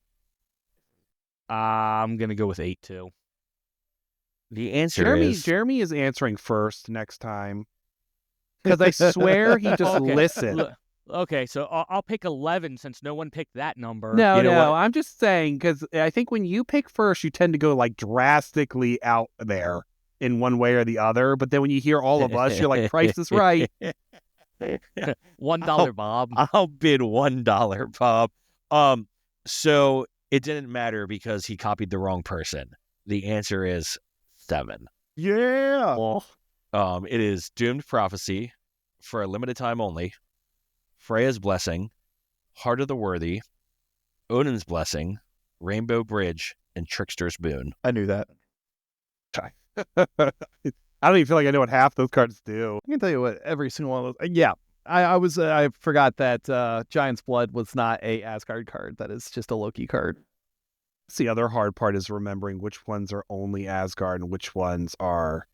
Speaker 1: I'm going to go with 8, too.
Speaker 2: The answer is...
Speaker 3: Jeremy is answering first next time. Because I swear he just
Speaker 1: Okay,
Speaker 3: listened.
Speaker 1: look, okay, so I'll pick 11 since no one picked that number.
Speaker 3: No,
Speaker 2: You know
Speaker 3: no,
Speaker 2: what?
Speaker 3: I'm just saying, because I think when you pick first, you tend to go like drastically out there in one way or the other. But then when you hear all of us, you're like, Price is right.
Speaker 1: $1, Bob.
Speaker 2: I'll bid $1, Bob. So it didn't matter because he copied the wrong person. The answer is 7.
Speaker 5: Yeah!
Speaker 2: It is Doomed Prophecy, For a Limited Time Only, Freya's Blessing, Heart of the Worthy, Odin's Blessing, Rainbow Bridge, and Trickster's Boon.
Speaker 5: I knew that.
Speaker 3: I don't even feel like I know what half those cards do.
Speaker 4: I can tell you what every single one of those. Yeah, I forgot that Giant's Blood was not a Asgard card. That is just a Loki card.
Speaker 3: That's the other hard part is remembering which ones are only Asgard and which ones are,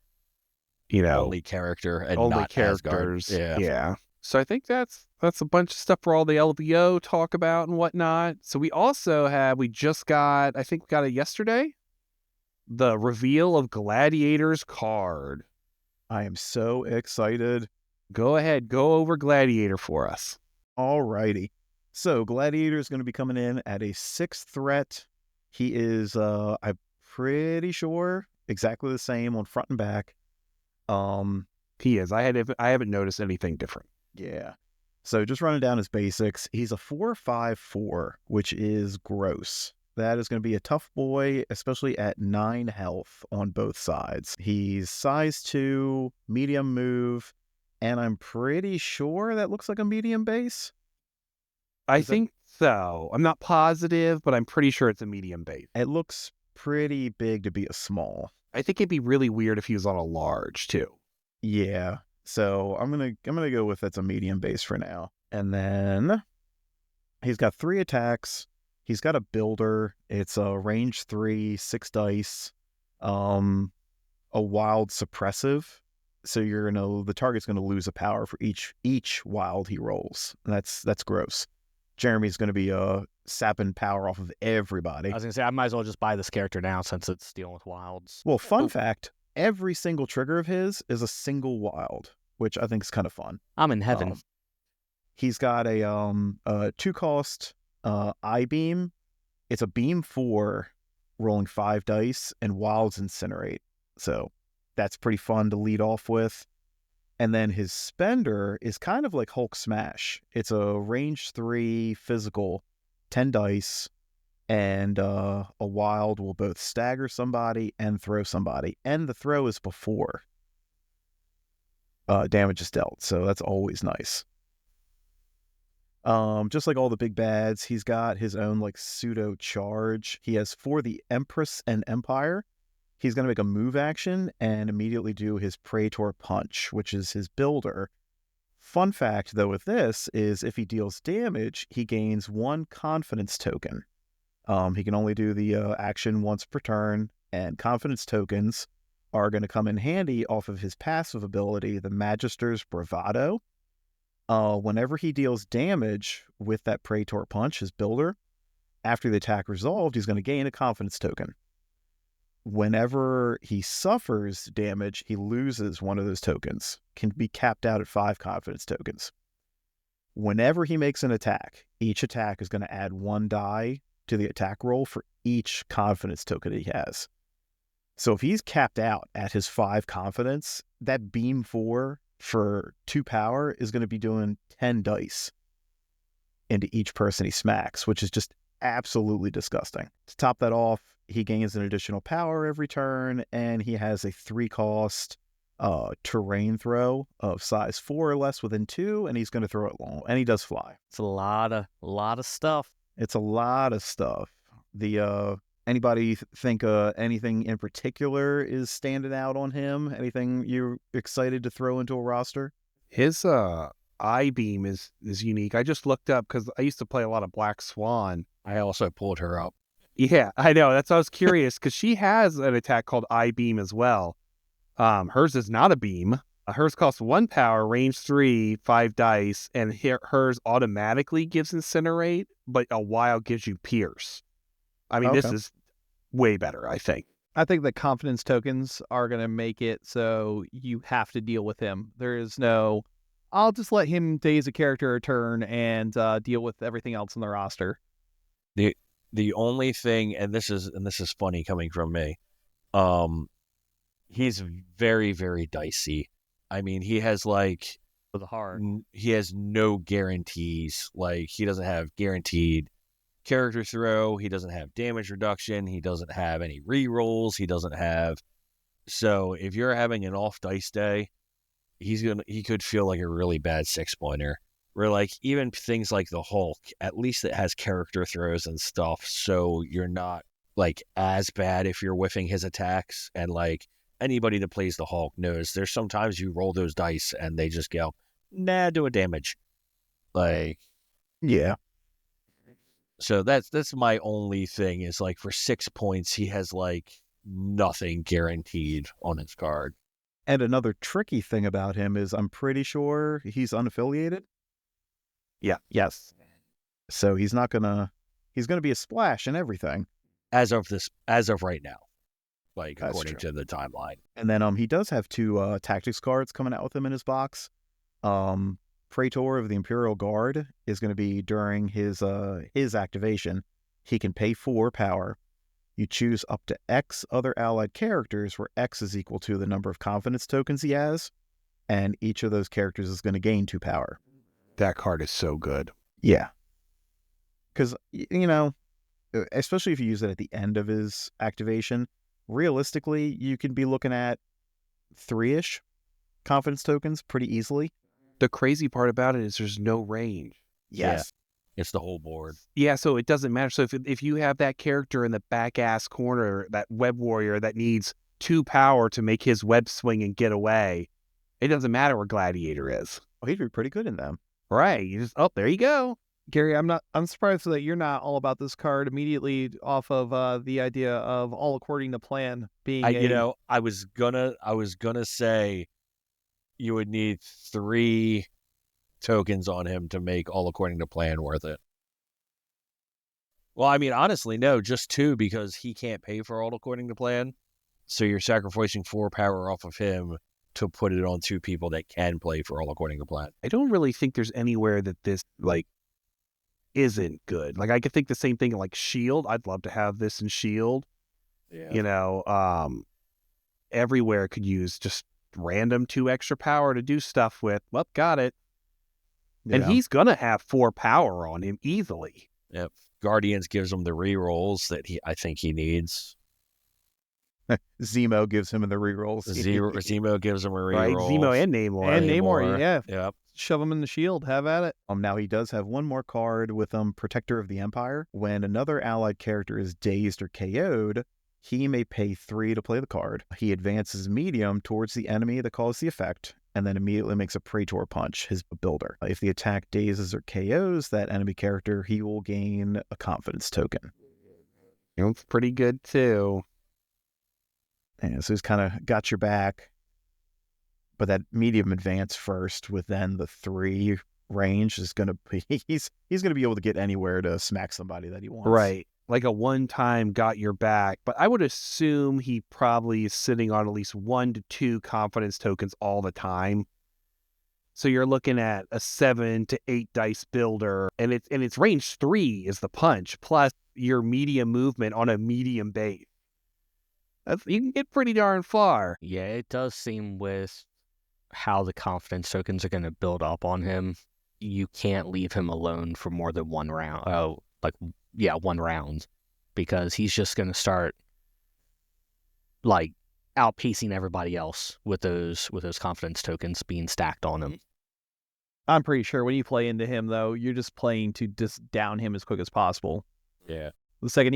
Speaker 2: Only character and
Speaker 3: only
Speaker 2: not
Speaker 3: characters.
Speaker 2: Asgard.
Speaker 3: Yeah. So I think that's a bunch of stuff for all the LVO talk about and whatnot. So we also I think we got it yesterday, the reveal of Gladiator's card.
Speaker 5: I am so excited.
Speaker 3: Go ahead, go over Gladiator for us.
Speaker 5: Alrighty. So Gladiator is going to be coming in at a 6 threat. He is, I'm pretty sure, exactly the same on front and back.
Speaker 3: He is. I haven't noticed anything different.
Speaker 5: Yeah. So just running down his basics, he's a 4/5/4, which is gross. That is going to be a tough boy, especially at 9 health on both sides. He's size 2, medium move, and I'm pretty sure that looks like a medium base.
Speaker 3: I think so. I'm not positive, but I'm pretty sure it's a medium base.
Speaker 5: It looks pretty big to be a small.
Speaker 3: I think it'd be really weird if he was on a large too.
Speaker 5: Yeah. So I'm gonna go with it's a medium base for now. And then he's got 3 attacks. He's got a builder. It's a range 3, 6 dice, a wild suppressive. So the target's gonna lose a power for each wild he rolls. And that's gross. Jeremy's gonna be sapping power off of everybody.
Speaker 1: I was going to say, I might as well just buy this character now since it's dealing with wilds.
Speaker 5: Well, fun fact, every single trigger of his is a single wild, which I think is kind of fun.
Speaker 1: I'm in heaven.
Speaker 5: He's got a 2-cost I-beam. It's a beam 4, rolling 5 dice, and wilds incinerate. So that's pretty fun to lead off with. And then his spender is kind of like Hulk Smash. It's a range 3 physical, 10 dice, and a wild will both stagger somebody and throw somebody. And the throw is before damage is dealt, so that's always nice. Just like all the big bads, he's got his own like pseudo charge. He has for the Empress and Empire. He's going to make a move action and immediately do his Praetor Punch, which is his builder. Fun fact, though, with this is if he deals damage, he gains 1 confidence token. He can only do the action once per turn, and confidence tokens are going to come in handy off of his passive ability, the Magister's Bravado. Whenever he deals damage with that Praetor Punch, his builder, after the attack resolved, he's going to gain a confidence token. whenever he suffers damage, he loses one of those tokens. Can be capped out at 5 confidence tokens. Whenever he makes an attack, each attack is going to add 1 die to the attack roll for each confidence token he has. So if he's capped out at his 5 confidence, that beam 4 for 2 power is going to be doing 10 dice into each person he smacks, which is just absolutely disgusting. To top that off, he gains an additional power every turn, and he has a 3-cost terrain throw of size 4 or less within 2, and he's going to throw it long, and he does fly.
Speaker 1: It's a lot of stuff.
Speaker 5: It's a lot of stuff. Anybody think anything in particular is standing out on him? Anything you're excited to throw into a roster?
Speaker 3: His I-beam is unique. I just looked up because I used to play a lot of Black Swan.
Speaker 2: I also pulled her up.
Speaker 3: Yeah, I know. That's why I was curious because she has an attack called I-beam as well. Hers is not a beam. Hers costs 1 power, range 3, 5 dice, and hers automatically gives Incinerate, but a while gives you Pierce. I mean,
Speaker 5: Okay.
Speaker 3: This is way better, I think.
Speaker 4: I think the confidence tokens are going to make it so you have to deal with him. There is no, I'll just let him daze a character a turn and deal with everything else in the roster.
Speaker 2: The only thing, and this is funny coming from me, he's very, very dicey. I mean, he has
Speaker 1: With a heart.
Speaker 2: he has no guarantees. Like, he doesn't have guaranteed character throw. He doesn't have damage reduction. He doesn't have any re-rolls. He doesn't have. So if you're having an off dice day, he could feel like a really bad 6-pointer. Where like even things like the Hulk, at least it has character throws and stuff, so you're not like as bad if you're whiffing his attacks. And like anybody that plays the Hulk knows there's sometimes you roll those dice and they just go, nah, do a damage. Like,
Speaker 5: Yeah.
Speaker 2: so that's my only thing is like for 6 points, he has like nothing guaranteed on his card.
Speaker 5: And another tricky thing about him is I'm pretty sure he's unaffiliated.
Speaker 3: Yeah.
Speaker 5: Yes. So he's gonna be a splash and everything.
Speaker 2: As of right now. Like
Speaker 5: That's
Speaker 2: according
Speaker 5: true.
Speaker 2: to the timeline.
Speaker 5: And then he does have 2 tactics cards coming out with him in his box. Praetor of the Imperial Guard is going to be during his activation. He can pay 4 power. You choose up to X other allied characters where X is equal to the number of confidence tokens he has, and each of those characters is going to gain 2 power.
Speaker 3: That card is so good.
Speaker 5: Yeah. Because, especially if you use it at the end of his activation, realistically, you can be looking at 3-ish confidence tokens pretty easily.
Speaker 3: The crazy part about it is there's no range.
Speaker 5: Yes.
Speaker 2: It's the whole board.
Speaker 3: Yeah, so it doesn't matter. So if you have that character in the back ass corner, that web warrior that needs 2 power to make his web swing and get away, it doesn't matter where Gladiator is.
Speaker 5: Oh, he'd be pretty good in them.
Speaker 3: Right. You just, there you go.
Speaker 4: Gary, I'm surprised that you're not all about this card immediately off of the idea of all according to plan being
Speaker 2: I was gonna say you would need 3 tokens on him to make all according to plan worth it. Well, I mean, honestly, no, just 2 because he can't pay for all according to plan. So you're sacrificing 4 power off of him to put it on 2 people that can play for all according to plan.
Speaker 3: I don't really think there's anywhere that this isn't good. Like I could think the same thing in like Shield. I'd love to have this in Shield.
Speaker 2: Yeah.
Speaker 3: Everywhere could use just random 2 extra power to do stuff with. Well, got it. And he's gonna have 4 power on him easily.
Speaker 2: Yep. Guardians gives him the re-rolls that I think he needs.
Speaker 5: Zemo gives him in the rerolls.
Speaker 2: Zemo gives him a re-roll.
Speaker 3: Right? Zemo and Namor.
Speaker 4: And Namor, yeah.
Speaker 2: Yep.
Speaker 4: Shove him in the shield. Have at it.
Speaker 5: Now he does have 1 more card with Protector of the Empire. When another allied character is dazed or KO'd, he may pay 3 to play the card. He advances medium towards the enemy that caused the effect, and then immediately makes a Praetor punch, his builder. If the attack dazes or KOs that enemy character, he will gain a confidence token.
Speaker 3: It's pretty good too.
Speaker 5: And so he's kind of got your back. But that medium advance first with then the 3 range is going to be, he's going to be able to get anywhere to smack somebody that he wants.
Speaker 3: Right. like a one-time got your back, but I would assume he probably is sitting on at least 1 to 2 confidence tokens all the time. So you're looking at a 7 to 8 dice builder, and it's range 3 is the punch, plus your medium movement on a medium base. You can get pretty darn far.
Speaker 1: Yeah, it does seem with how the confidence tokens are going to build up on him, you can't leave him alone for more than one round. One round, because he's just going to start like outpacing everybody else with those confidence tokens being stacked on him.
Speaker 4: I'm pretty sure when you play into him, though, you're just playing to just down him as quick as possible.
Speaker 2: Yeah.
Speaker 4: The second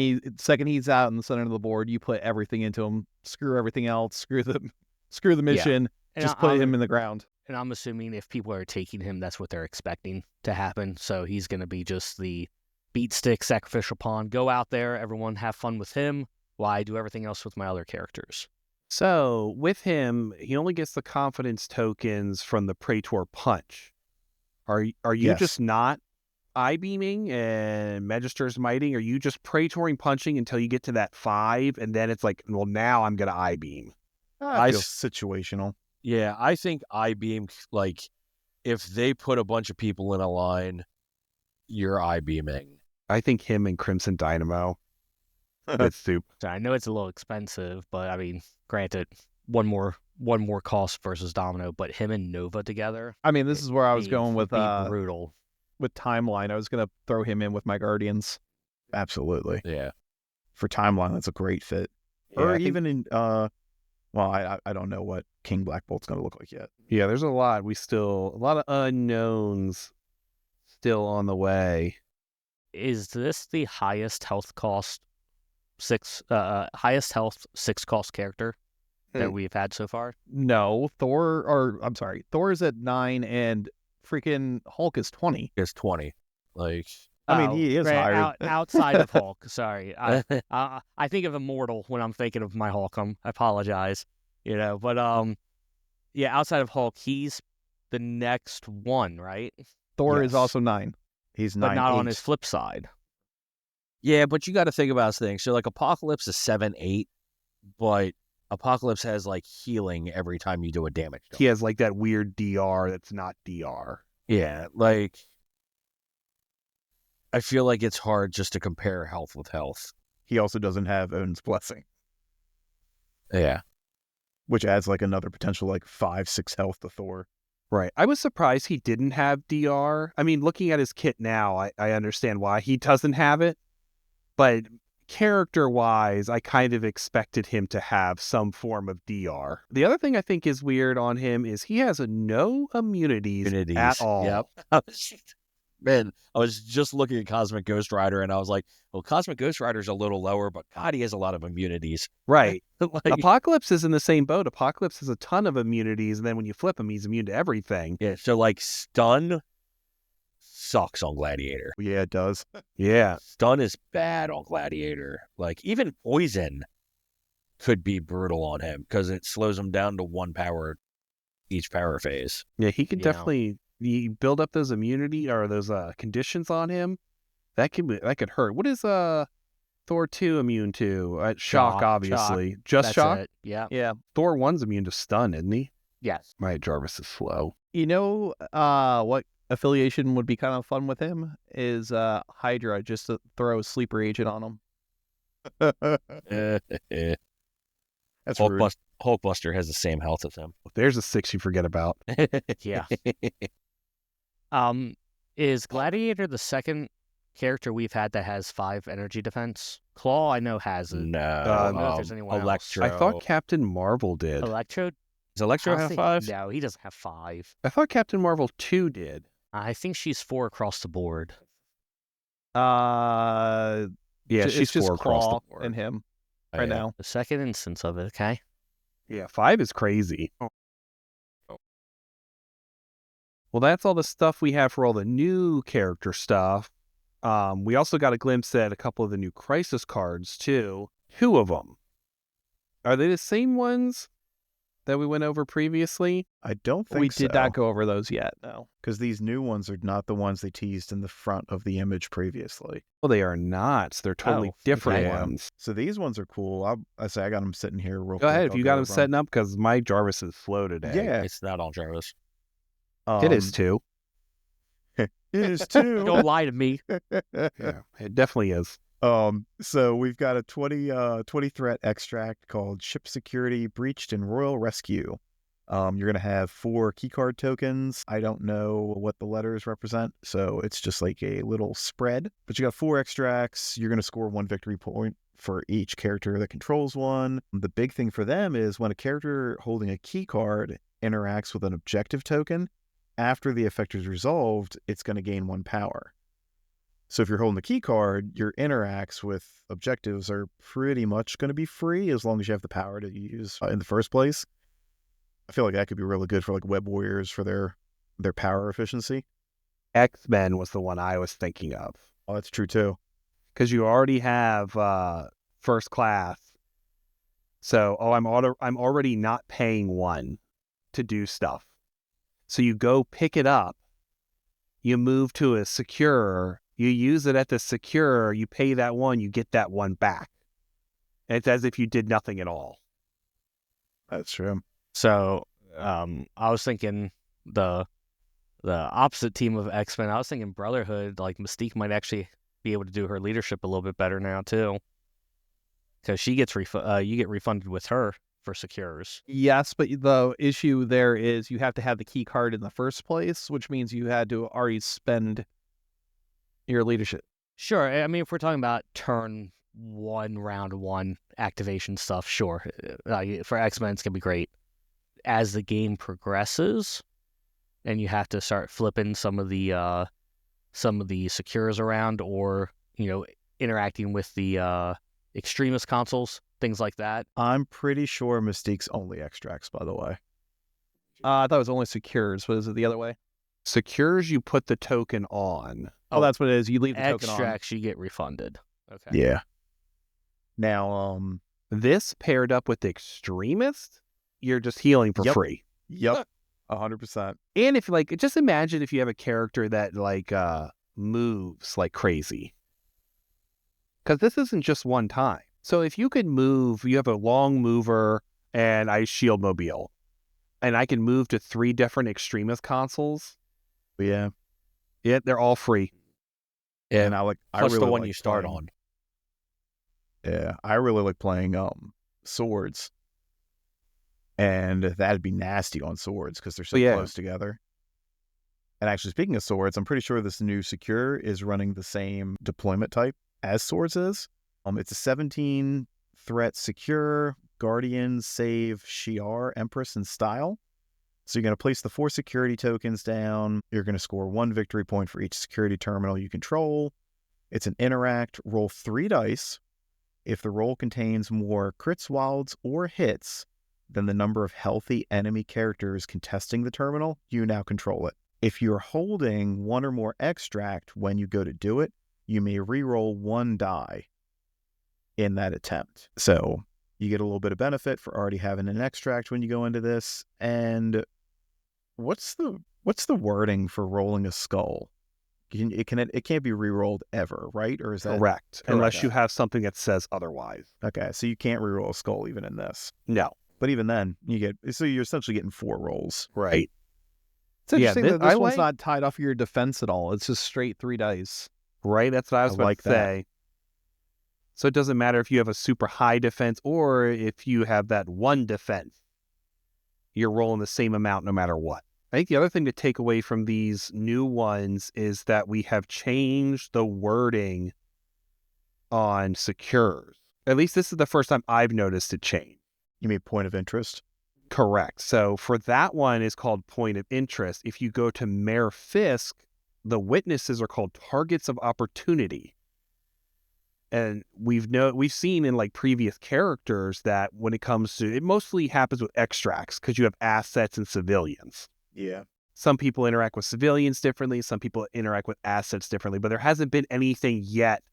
Speaker 4: he's out in the center of the board, you put everything into him. Screw everything else. Screw the mission.
Speaker 1: And
Speaker 4: Just put him in the ground.
Speaker 1: And I'm assuming if people are taking him, that's what they're expecting to happen. So he's going to be just the beat stick sacrificial pawn. Go out there, everyone have fun with him, while I do everything else with my other characters.
Speaker 3: So with him, he only gets the confidence tokens from the Praetor punch. Are you
Speaker 5: Yes.
Speaker 3: just not I-beaming and Magister's mighting? Are you just Praetoring punching until you get to that 5, and then it's like, well, now I'm going to I-beam?
Speaker 5: I feel situational.
Speaker 2: Yeah, I think I-beam, like, if they put a bunch of people in a line, you're I-beaming.
Speaker 3: I think him and Crimson Dynamo with soup.
Speaker 1: So I know it's a little expensive, but I mean, granted, one more cost versus Domino, but him and Nova together.
Speaker 4: I mean, this is where I was going with
Speaker 1: brutal.
Speaker 4: With Timeline. I was going to throw him in with my Guardians.
Speaker 5: Absolutely.
Speaker 2: Yeah.
Speaker 5: For Timeline, that's a great fit.
Speaker 3: Yeah,
Speaker 5: Or
Speaker 3: I think-
Speaker 5: even in, well, I don't know what King Black Bolt's going to look like yet.
Speaker 3: Yeah, there's a lot. A lot of unknowns still on the way.
Speaker 1: Is this the highest health 6 cost character that we've had so far?
Speaker 4: No, Thor is at 9 and freaking Hulk is 20.
Speaker 2: It's 20. Like,
Speaker 5: I mean, he is higher.
Speaker 1: Outside of Hulk. Sorry, I think of Immortal when I'm thinking of my Hulk. I apologize, but outside of Hulk, he's the next one, right?
Speaker 4: Thor is
Speaker 5: Yes.
Speaker 4: also 9.
Speaker 5: He's
Speaker 1: But
Speaker 5: 9.
Speaker 1: not on his flip side.
Speaker 2: yeah, but you got to think about things. So, like, Apocalypse is 7-8, but Apocalypse has, like, healing every time you do a damage.
Speaker 3: He has like that weird DR that's not DR.
Speaker 2: Yeah, like, I feel like it's hard just to compare health with health.
Speaker 5: He also doesn't have Odin's Blessing,
Speaker 2: Yeah.
Speaker 5: which adds like another potential like 5-6 health to Thor.
Speaker 3: Right. I was surprised he didn't have DR. I mean, looking at his kit now, I understand why he doesn't have it. But character-wise, I kind of expected him to have some form of DR. The other thing I think is weird on him is he has no immunities at all.
Speaker 2: Yep. Man, I was just looking at Cosmic Ghost Rider, and I was like, well, Cosmic Ghost Rider's a little lower, but God, he has a lot of immunities.
Speaker 3: Right.
Speaker 2: Like,
Speaker 3: Apocalypse is in the same boat. Apocalypse has a ton of immunities, and then when you flip him, he's immune to everything.
Speaker 2: yeah, so, like, stun sucks on Gladiator.
Speaker 5: Yeah, it does.
Speaker 3: Yeah.
Speaker 2: Stun is bad on Gladiator. Like, even poison could be brutal on him because it slows him down to 1 power each power phase.
Speaker 3: Yeah, he could
Speaker 1: Yeah.
Speaker 3: definitely build up those immunity or those conditions on him. That could hurt. What is Thor 2 immune to? Shock,
Speaker 1: Shock,
Speaker 3: obviously. Just
Speaker 1: That's
Speaker 3: shock?
Speaker 1: it. Yeah.
Speaker 4: Yeah.
Speaker 3: Thor 1's immune to stun, isn't he?
Speaker 1: Yes.
Speaker 3: My Jarvis is slow.
Speaker 4: You know what affiliation would be kind of fun with him is Hydra, just to throw a sleeper agent on him.
Speaker 5: That's rude.
Speaker 2: Hulkbuster has the same health as him.
Speaker 3: There's a 6 you forget about.
Speaker 1: Yeah. Is Gladiator the second character we've had that has 5 energy defense? Claw, I know, has it.
Speaker 2: No.
Speaker 1: I don't know if there's anyone else.
Speaker 2: Electro.
Speaker 3: I thought Captain Marvel did.
Speaker 1: Electro?
Speaker 2: Does Electro
Speaker 1: I
Speaker 2: have
Speaker 1: think-
Speaker 2: 5?
Speaker 1: No, he doesn't have 5.
Speaker 3: I thought Captain Marvel 2 did.
Speaker 1: I think she's 4 across the board.
Speaker 3: Yeah,
Speaker 4: It's
Speaker 3: she's
Speaker 4: just
Speaker 3: 4 across
Speaker 4: Claw
Speaker 3: the board.
Speaker 4: and him
Speaker 2: Oh,
Speaker 4: right
Speaker 2: yeah.
Speaker 4: now.
Speaker 1: The second instance of it, okay?
Speaker 3: Yeah, 5 is crazy. Well, that's all the stuff we have for all the new character stuff. We also got a glimpse at a couple of the new Crisis cards, too. 2 of them. Are they the same ones? that we went over previously?
Speaker 5: I don't think
Speaker 4: We did not go over those yet, no.
Speaker 5: because these new ones are not the ones they teased in the front of the image previously.
Speaker 3: Well, they are not. They're totally
Speaker 1: Oh,
Speaker 3: different
Speaker 5: okay.
Speaker 3: ones.
Speaker 5: So these ones are cool. I say I got them sitting here real
Speaker 3: Go
Speaker 5: quick.
Speaker 3: ahead if
Speaker 5: I'll
Speaker 3: you
Speaker 5: go
Speaker 3: got them
Speaker 5: over 'em.
Speaker 3: setting up, because my Jarvis is slow today.
Speaker 5: Yeah,
Speaker 2: It's not all Jarvis.
Speaker 3: It is too.
Speaker 5: It is too.
Speaker 1: Don't lie to me.
Speaker 3: Yeah, it definitely is.
Speaker 5: So we've got a 20 threat extract called Ship Security Breached and Royal Rescue. You're going to have 4 keycard tokens. I don't know what the letters represent, so it's just like a little spread. But you got 4 extracts. You're going to score 1 victory point for each character that controls one. The big thing for them is when a character holding a keycard interacts with an objective token, after the effect is resolved, it's going to gain 1 power. So if you're holding the key card, your interacts with objectives are pretty much going to be free as long as you have the power to use in the first place. I feel like that could be really good for like web warriors for their power efficiency.
Speaker 3: X-Men was the one I was thinking of,
Speaker 5: Oh, that's true too.
Speaker 3: because you already have first class. So, I'm already not paying 1 to do stuff. So you go pick it up, you move to a secure, you use it at the secure, you pay that 1, you get that 1 back. And it's as if you did nothing at all.
Speaker 5: That's true.
Speaker 1: So, I was thinking the opposite team of X-Men. I was thinking Brotherhood. Like Mystique might actually be able to do her leadership a little bit better now too, because she gets you get refunded with her for secures.
Speaker 4: Yes, but the issue there is you have to have the key card in the first place, which means you had to already spend your leadership.
Speaker 1: Sure. I mean, if we're talking about turn 1, round 1 activation stuff, sure. For X-Men, it's gonna be great. As the game progresses, and you have to start flipping some of the secures around, or interacting with the extremist consoles, things like that.
Speaker 5: I'm pretty sure Mystique's only extracts, by the way.
Speaker 4: I thought it was only secures. What is it the other way?
Speaker 3: Secures, you put the token on.
Speaker 4: Oh, that's what it is. You leave the token on.
Speaker 1: Extracts, you get refunded. Okay.
Speaker 5: Yeah. Now,
Speaker 3: This paired up with Extremist, you're just healing for
Speaker 5: Yep.
Speaker 3: free.
Speaker 5: yep, 100%.
Speaker 3: And if just imagine if you have a character that moves like crazy. Because this isn't just one time. So if you could move, you have a long mover and Ice Shield Mobile, and I can move to 3 different Extremist consoles.
Speaker 5: Yeah.
Speaker 3: Yeah, they're all free.
Speaker 5: And I
Speaker 2: Plus
Speaker 5: really
Speaker 2: the one
Speaker 5: like
Speaker 2: you start
Speaker 5: playing-
Speaker 2: on.
Speaker 5: Yeah, I really like playing swords. And that'd be nasty on swords because they're so
Speaker 3: Yeah.
Speaker 5: close together. And actually, speaking of swords, I'm pretty sure this new secure is running the same deployment type as swords is. It's a 17 threat secure, Guardian, Save, Shi'ar, Empress, and Style. So you're going to place the 4 security tokens down. You're going to score 1 victory point for each security terminal you control. It's an interact. Roll 3 dice. If the roll contains more crits, wilds, or hits than the number of healthy enemy characters contesting the terminal, you now control it. If you're holding 1 or more extract when you go to do it, you may re-roll 1 die in that attempt. So you get a little bit of benefit for already having an extract when you go into this. And what's the wording for rolling a skull? It can't be re-rolled ever, right? Or is that
Speaker 3: Correct. Unless
Speaker 5: Correct.
Speaker 3: you have something that says otherwise.
Speaker 5: okay? So you can't re-roll a skull even in this.
Speaker 3: No.
Speaker 5: But even then, you're essentially getting 4 rolls.
Speaker 3: Right.
Speaker 4: It's interesting that this
Speaker 3: I
Speaker 4: one's
Speaker 3: like-
Speaker 4: not tied off of your defense at all. It's just straight 3 dice.
Speaker 3: Right? That's what I was
Speaker 5: I
Speaker 3: about
Speaker 5: like
Speaker 3: to
Speaker 5: that.
Speaker 3: say. So it doesn't matter if you have a super high defense or if you have that 1 defense. You're rolling the same amount no matter what. I think the other thing to take away from these new ones is that we have changed the wording on secures. At least this is the first time I've noticed it change.
Speaker 5: You mean point of interest?
Speaker 3: Correct. So for that one, it's called point of interest. If you go to Mayor Fisk, the witnesses are called targets of opportunity. And we've seen in like previous characters that when it comes to, it mostly happens with extracts because you have assets and civilians.
Speaker 5: Yeah.
Speaker 3: Some people interact with civilians differently. Some people interact with assets differently, but there hasn't been anything yet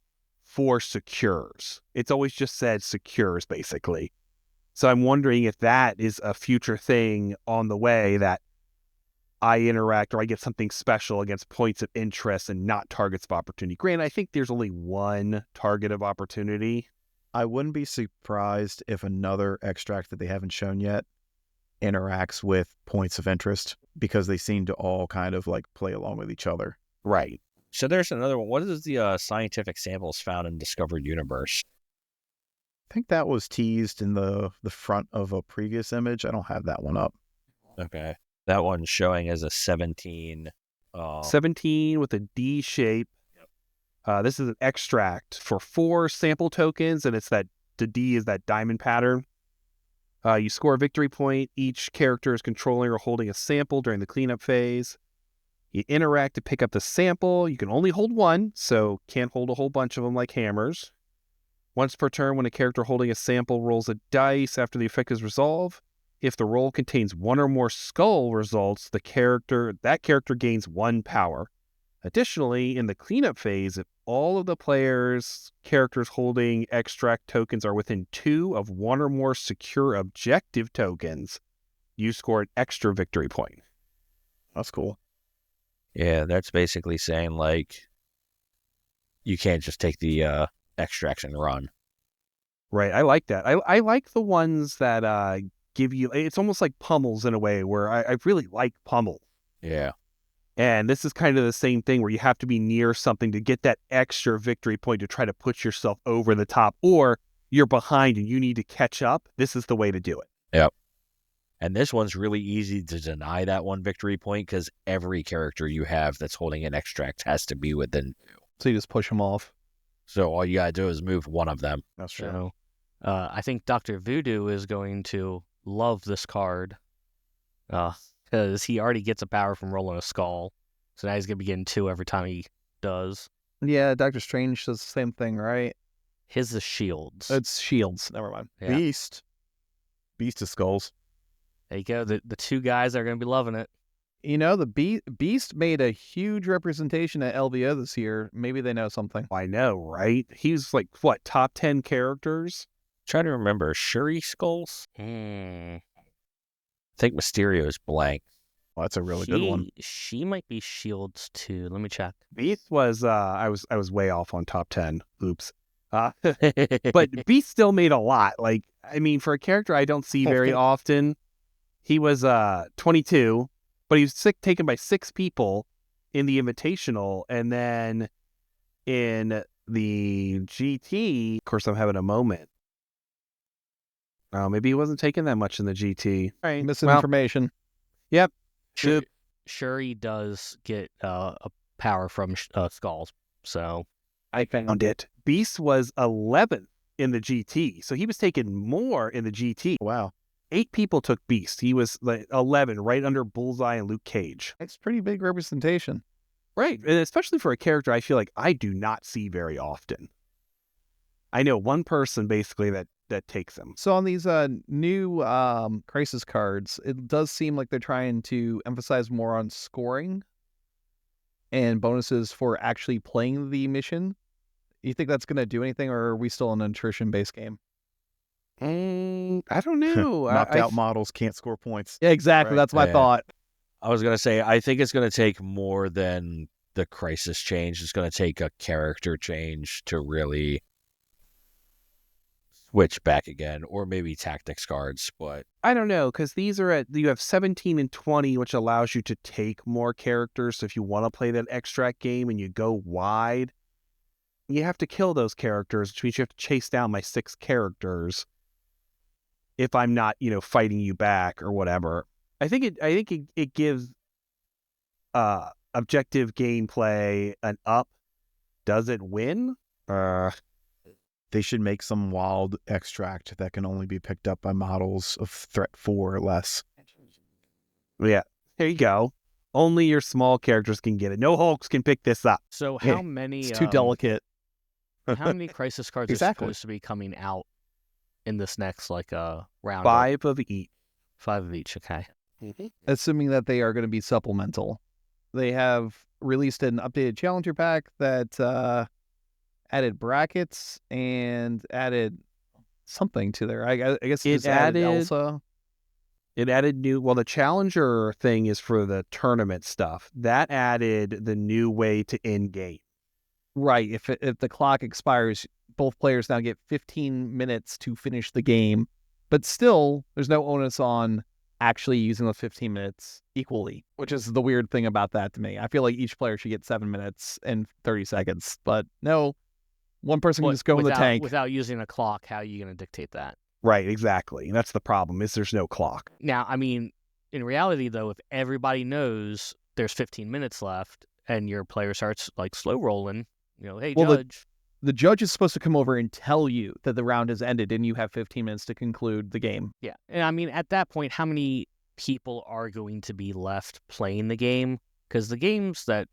Speaker 3: for secures. It's always just said secures, basically. So I'm wondering if that is a future thing on the way, that I interact or I get something special against points of interest and not targets of opportunity. Granted, I think there's only one target of opportunity.
Speaker 5: I wouldn't be surprised if another extract that they haven't shown yet interacts with points of interest, because they seem to all kind of like play along with each other.
Speaker 3: Right.
Speaker 2: So there's another one. What is the scientific samples found in Discovered Universe?
Speaker 5: I think that was teased in the front of a previous image. I don't have that one up.
Speaker 2: Okay. That one's showing as a 17.
Speaker 3: 17 with a D shape. This is an extract for 4 sample tokens, and the D is that diamond pattern. You score a victory point. Each character is controlling or holding a sample during the cleanup phase. You interact to pick up the sample. You can only hold one, so can't hold a whole bunch of them like hammers. Once per turn, when a character holding a sample rolls a dice after the effect is resolved, if the roll contains 1 or more skull results, that character gains 1 power. Additionally, in the cleanup phase, if all of the players' characters holding extract tokens are within 2 of 1 or more secure objective tokens, you score an extra victory point.
Speaker 5: That's cool.
Speaker 2: Yeah, that's basically saying, like, you can't just take the extracts and run.
Speaker 3: Right, I like that. I like the ones that give you... It's almost like pummels in a way, where I really like pummel.
Speaker 2: Yeah.
Speaker 3: And this is kind of the same thing, where you have to be near something to get that extra victory point to try to put yourself over the top, or you're behind and you need to catch up. This is the way to do it.
Speaker 2: Yep. And this one's really easy to deny that 1 victory point, because every character you have that's holding an extract has to be within 2.
Speaker 4: So you just push them off.
Speaker 2: So all you gotta do is move one of them.
Speaker 5: That's true.
Speaker 1: So I think Dr. Voodoo is going to love this card because he already gets a power from rolling a skull. So now he's going to be getting 2 every time he does.
Speaker 4: Yeah, Doctor Strange does the same thing, right?
Speaker 1: His is shields.
Speaker 4: It's shields. Never mind.
Speaker 1: Yeah.
Speaker 5: Beast of skulls.
Speaker 1: There you go. The 2 guys are going to be loving it.
Speaker 4: You know, the Beast made a huge representation at LVO this year. Maybe they know something.
Speaker 3: I know, right? He's like, what, top 10 characters?
Speaker 2: Try to remember. Shuri skulls? I think Mysterio is blank.
Speaker 5: Well, that's a really good one.
Speaker 1: She might be shields too. Let me check.
Speaker 3: Beast was, I was way off on top 10. Oops. But Beast still made a lot. Like, I mean, for a character I don't see very often, he was 22, but he was taken by 6 people in the Invitational, and then in the GT, of course, I'm having a moment. Oh, maybe he wasn't taking that much in the GT.
Speaker 4: Right. Misinformation.
Speaker 3: Yep.
Speaker 1: Shuri does get a power from skulls. So
Speaker 3: I found it. Beast was 11th in the GT, so he was taking more in the GT.
Speaker 5: Wow.
Speaker 3: 8 people took Beast. He was like 11, right under Bullseye and Luke Cage.
Speaker 4: It's pretty big representation.
Speaker 3: Right, and especially for a character I feel like I do not see very often. I know one person basically that takes him.
Speaker 4: So on these new Crisis cards, it does seem like they're trying to emphasize more on scoring and bonuses for actually playing the mission. You think that's going to do anything, or are we still in an attrition-based game?
Speaker 3: I don't know.
Speaker 5: Knocked out models can't score points.
Speaker 4: Yeah, exactly.
Speaker 5: Right.
Speaker 4: That's my thought.
Speaker 2: I was going to say, I think it's going to take more than the Crisis change. It's going to take a character change to really switch back again, or maybe tactics cards. But
Speaker 3: I don't know, because these are you have 17 and 20, which allows you to take more characters. So if you want to play that extract game and you go wide, you have to kill those characters, which means you have to chase down my 6 characters if I'm not, fighting you back or whatever. I think it gives objective gameplay an up. Does it win?
Speaker 5: They should make some wild extract that can only be picked up by models of threat 4 or less.
Speaker 3: Yeah, there you go. Only your small characters can get it. No Hulks can pick this up.
Speaker 1: So how many?
Speaker 4: It's too delicate.
Speaker 1: How many Crisis cards
Speaker 5: Exactly.
Speaker 1: are supposed to be coming out in this next round?
Speaker 3: 5 of each.
Speaker 1: 5 of each. Okay.
Speaker 4: Assuming that they are going to be supplemental. They have released an updated Challenger pack that added brackets and added something to there. I guess
Speaker 3: It
Speaker 4: just added
Speaker 3: added-
Speaker 4: Elsa.
Speaker 3: It added new, well, the challenger thing is for the tournament stuff. That added the new way to end game.
Speaker 4: Right. If the clock expires, both players now get 15 minutes to finish the game. But still, there's no onus on actually using the 15 minutes equally, which is the weird thing about that to me. I feel like each player should get 7 minutes and 30 seconds. But no, one person can just go in the tank.
Speaker 1: Without using a clock, how are you going to dictate that?
Speaker 3: Right, exactly. And that's the problem, is there's no clock.
Speaker 1: Now, I mean, in reality, though, if everybody knows there's 15 minutes left and your player starts like slow rolling, hey,
Speaker 4: Well,
Speaker 1: judge.
Speaker 4: The judge is supposed to come over and tell you that the round has ended and you have 15 minutes to conclude the game.
Speaker 1: Yeah. And I mean, at that point, how many people are going to be left playing the game? Because the games that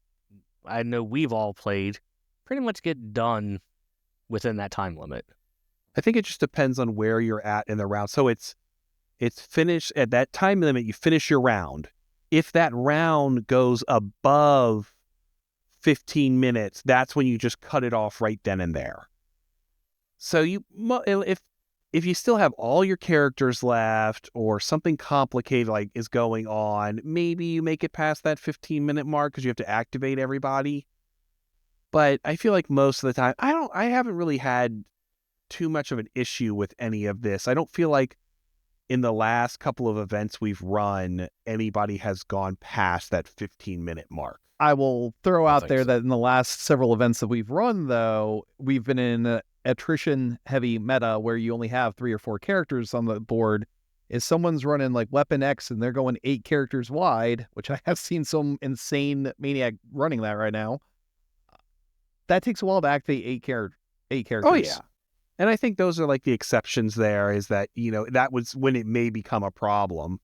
Speaker 1: I know we've all played pretty much get done within that time limit.
Speaker 3: I think it just depends on where you're at in the round. So it's finished at that time limit. You finish your round. If that round goes above 15 minutes, that's when you just cut it off right then and there. So if you still have all your characters left or something complicated like is going on, maybe you make it past that 15-minute mark because you have to activate everybody. But I feel like most of the time, I haven't really had too much of an issue with any of this. I don't feel like in the last couple of events we've run, anybody has gone past that 15-minute mark.
Speaker 4: I will throw out there
Speaker 2: so.
Speaker 4: that in the last several events that we've run, though, we've been in an attrition-heavy meta where you only have 3 or 4 characters on the board. If someone's running like Weapon X and they're going 8 characters wide, which I have seen some insane maniac running that right now, that takes a while to activate 8 characters.
Speaker 3: Oh, yeah. And I think those are like the exceptions there, is that, that was when it may become a problem.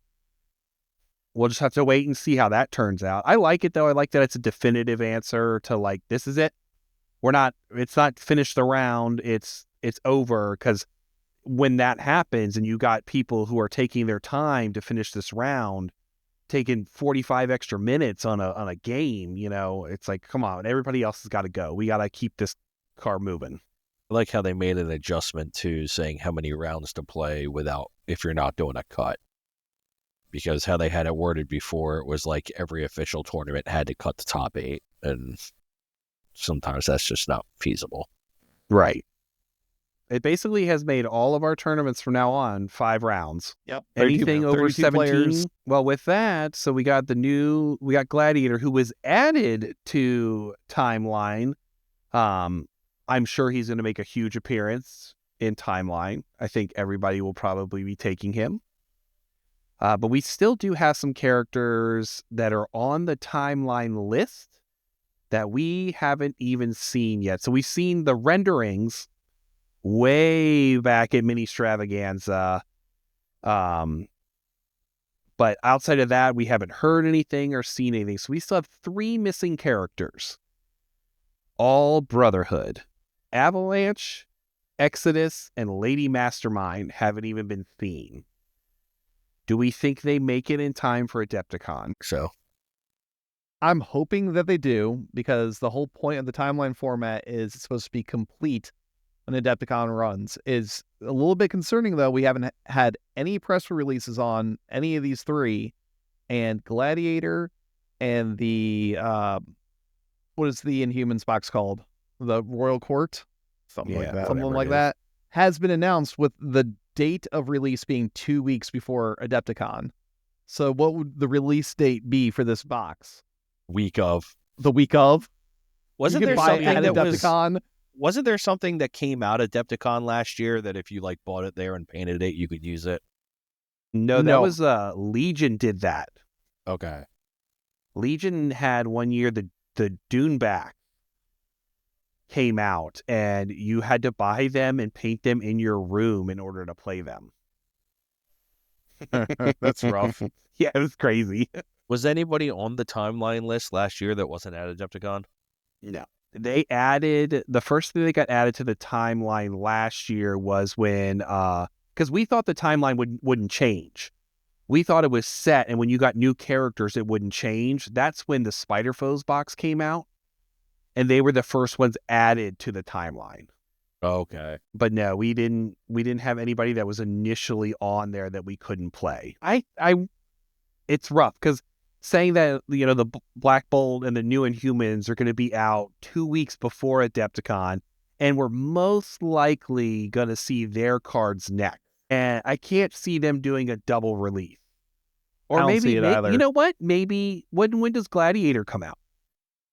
Speaker 3: We'll just have to wait and see how that turns out. I like it, though. I like that it's a definitive answer to like, this is it. It's not finish the round. It's over. Because when that happens and you got people who are taking their time to finish this round, taking 45 extra minutes on a game, it's like, come on, everybody else has got to go. We got to keep this car moving.
Speaker 2: I like how they made an adjustment to saying how many rounds to play if you're not doing a cut. Because how they had it worded before, it was like every official tournament had to cut the top 8. And sometimes that's just not feasible.
Speaker 3: Right. It basically has made all of our tournaments from now on 5 rounds.
Speaker 4: Yep.
Speaker 3: Anything over
Speaker 4: 32
Speaker 3: 17.
Speaker 4: players.
Speaker 3: Well, with that, so we got Gladiator, who was added to Timeline. I'm sure he's going to make a huge appearance in Timeline. I think everybody will probably be taking him. But we still do have some characters that are on the Timeline list that we haven't even seen yet. So we've seen the renderings way back at Mini Stravaganza. But outside of that, we haven't heard anything or seen anything. So we still have 3 missing characters. All Brotherhood. Avalanche, Exodus, and Lady Mastermind haven't even been seen. Do we think they make it in time for Adepticon?
Speaker 2: So
Speaker 4: I'm hoping that they do, because the whole point of the Timeline format is it's supposed to be complete when Adepticon runs. Is a little bit concerning, though. We haven't had any press releases on any of these 3, and Gladiator and the what is the Inhumans box called? The Royal Court?
Speaker 5: Something like
Speaker 3: Yeah,
Speaker 5: that.
Speaker 4: Something
Speaker 2: whatever
Speaker 4: like
Speaker 2: it is.
Speaker 4: that has been announced, with the date of release being 2 weeks before Adepticon. So what would the release date be for this box?
Speaker 2: week of.
Speaker 4: The week of?
Speaker 5: Wasn't
Speaker 4: You
Speaker 5: there
Speaker 4: can buy it
Speaker 5: something
Speaker 4: at
Speaker 5: that was?
Speaker 4: Adepticon?
Speaker 5: Wasn't there something that came out at Adepticon last year that if you like bought it there and painted it, you could use it?
Speaker 3: No, that
Speaker 4: No.
Speaker 3: was Legion did that.
Speaker 5: Okay.
Speaker 3: Legion had one year the Duneback came out, and you had to buy them and paint them in your room in order to play them.
Speaker 5: That's rough.
Speaker 3: Yeah, it was crazy.
Speaker 5: Was anybody on the Timeline list last year that wasn't at Adepticon?
Speaker 3: No. They added, the first thing they got added to the Timeline last year was when, because we thought the Timeline wouldn't change. We thought it was set, and when you got new characters, it wouldn't change. That's when the Spider Foes box came out, and they were the first ones added to the Timeline.
Speaker 2: Okay.
Speaker 3: But no, we didn't have anybody that was initially on there that we couldn't play. It's rough because saying that, the Black Bolt and the new Inhumans are going to be out 2 weeks before Adepticon, and we're most likely going to see their cards next. And I can't see them doing a double release.
Speaker 4: I
Speaker 3: Or
Speaker 4: don't
Speaker 3: maybe,
Speaker 4: see it either.
Speaker 3: you know what? Maybe, when does Gladiator come out?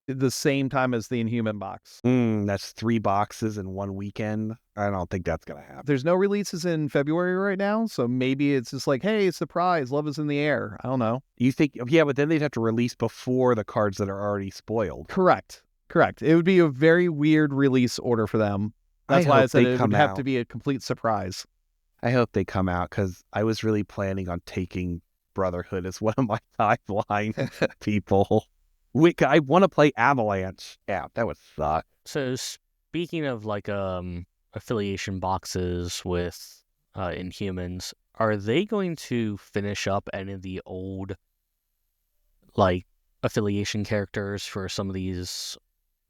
Speaker 4: The same time as the Inhuman box.
Speaker 3: That's 3 boxes in one weekend. I don't think that's going to happen.
Speaker 4: There's no releases in February right now, so maybe it's just like, hey, surprise, love is in the air. I don't know.
Speaker 3: You think, yeah, but then they'd have to release before the cards that are already spoiled.
Speaker 4: Correct. It would be a very weird release order for them. That's why I said it would have to be a complete surprise.
Speaker 3: I hope they come out because I was really planning on taking Brotherhood as one of my pipeline people. I want to play Avalanche. Yeah, that would suck.
Speaker 1: So speaking of like affiliation boxes with Inhumans, are they going to finish up any of the old like affiliation characters for some of these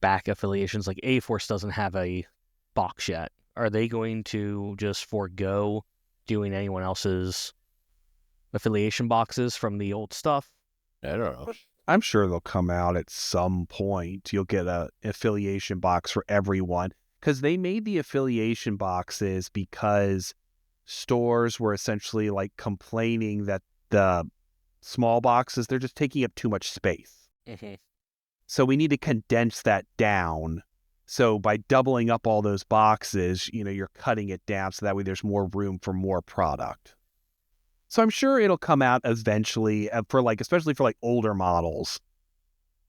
Speaker 1: back affiliations? Like A-Force doesn't have a box yet. Are they going to just forego doing anyone else's affiliation boxes from the old stuff?
Speaker 2: I don't know.
Speaker 3: I'm sure they'll come out at some point. You'll get an affiliation box for everyone because they made the affiliation boxes because stores were essentially like complaining that the small boxes, they're just taking up too much space.
Speaker 1: Mm-hmm.
Speaker 3: So we need to condense that down. So by doubling up all those boxes, you're cutting it down so that way there's more room for more product. So I'm sure it'll come out eventually especially for older models,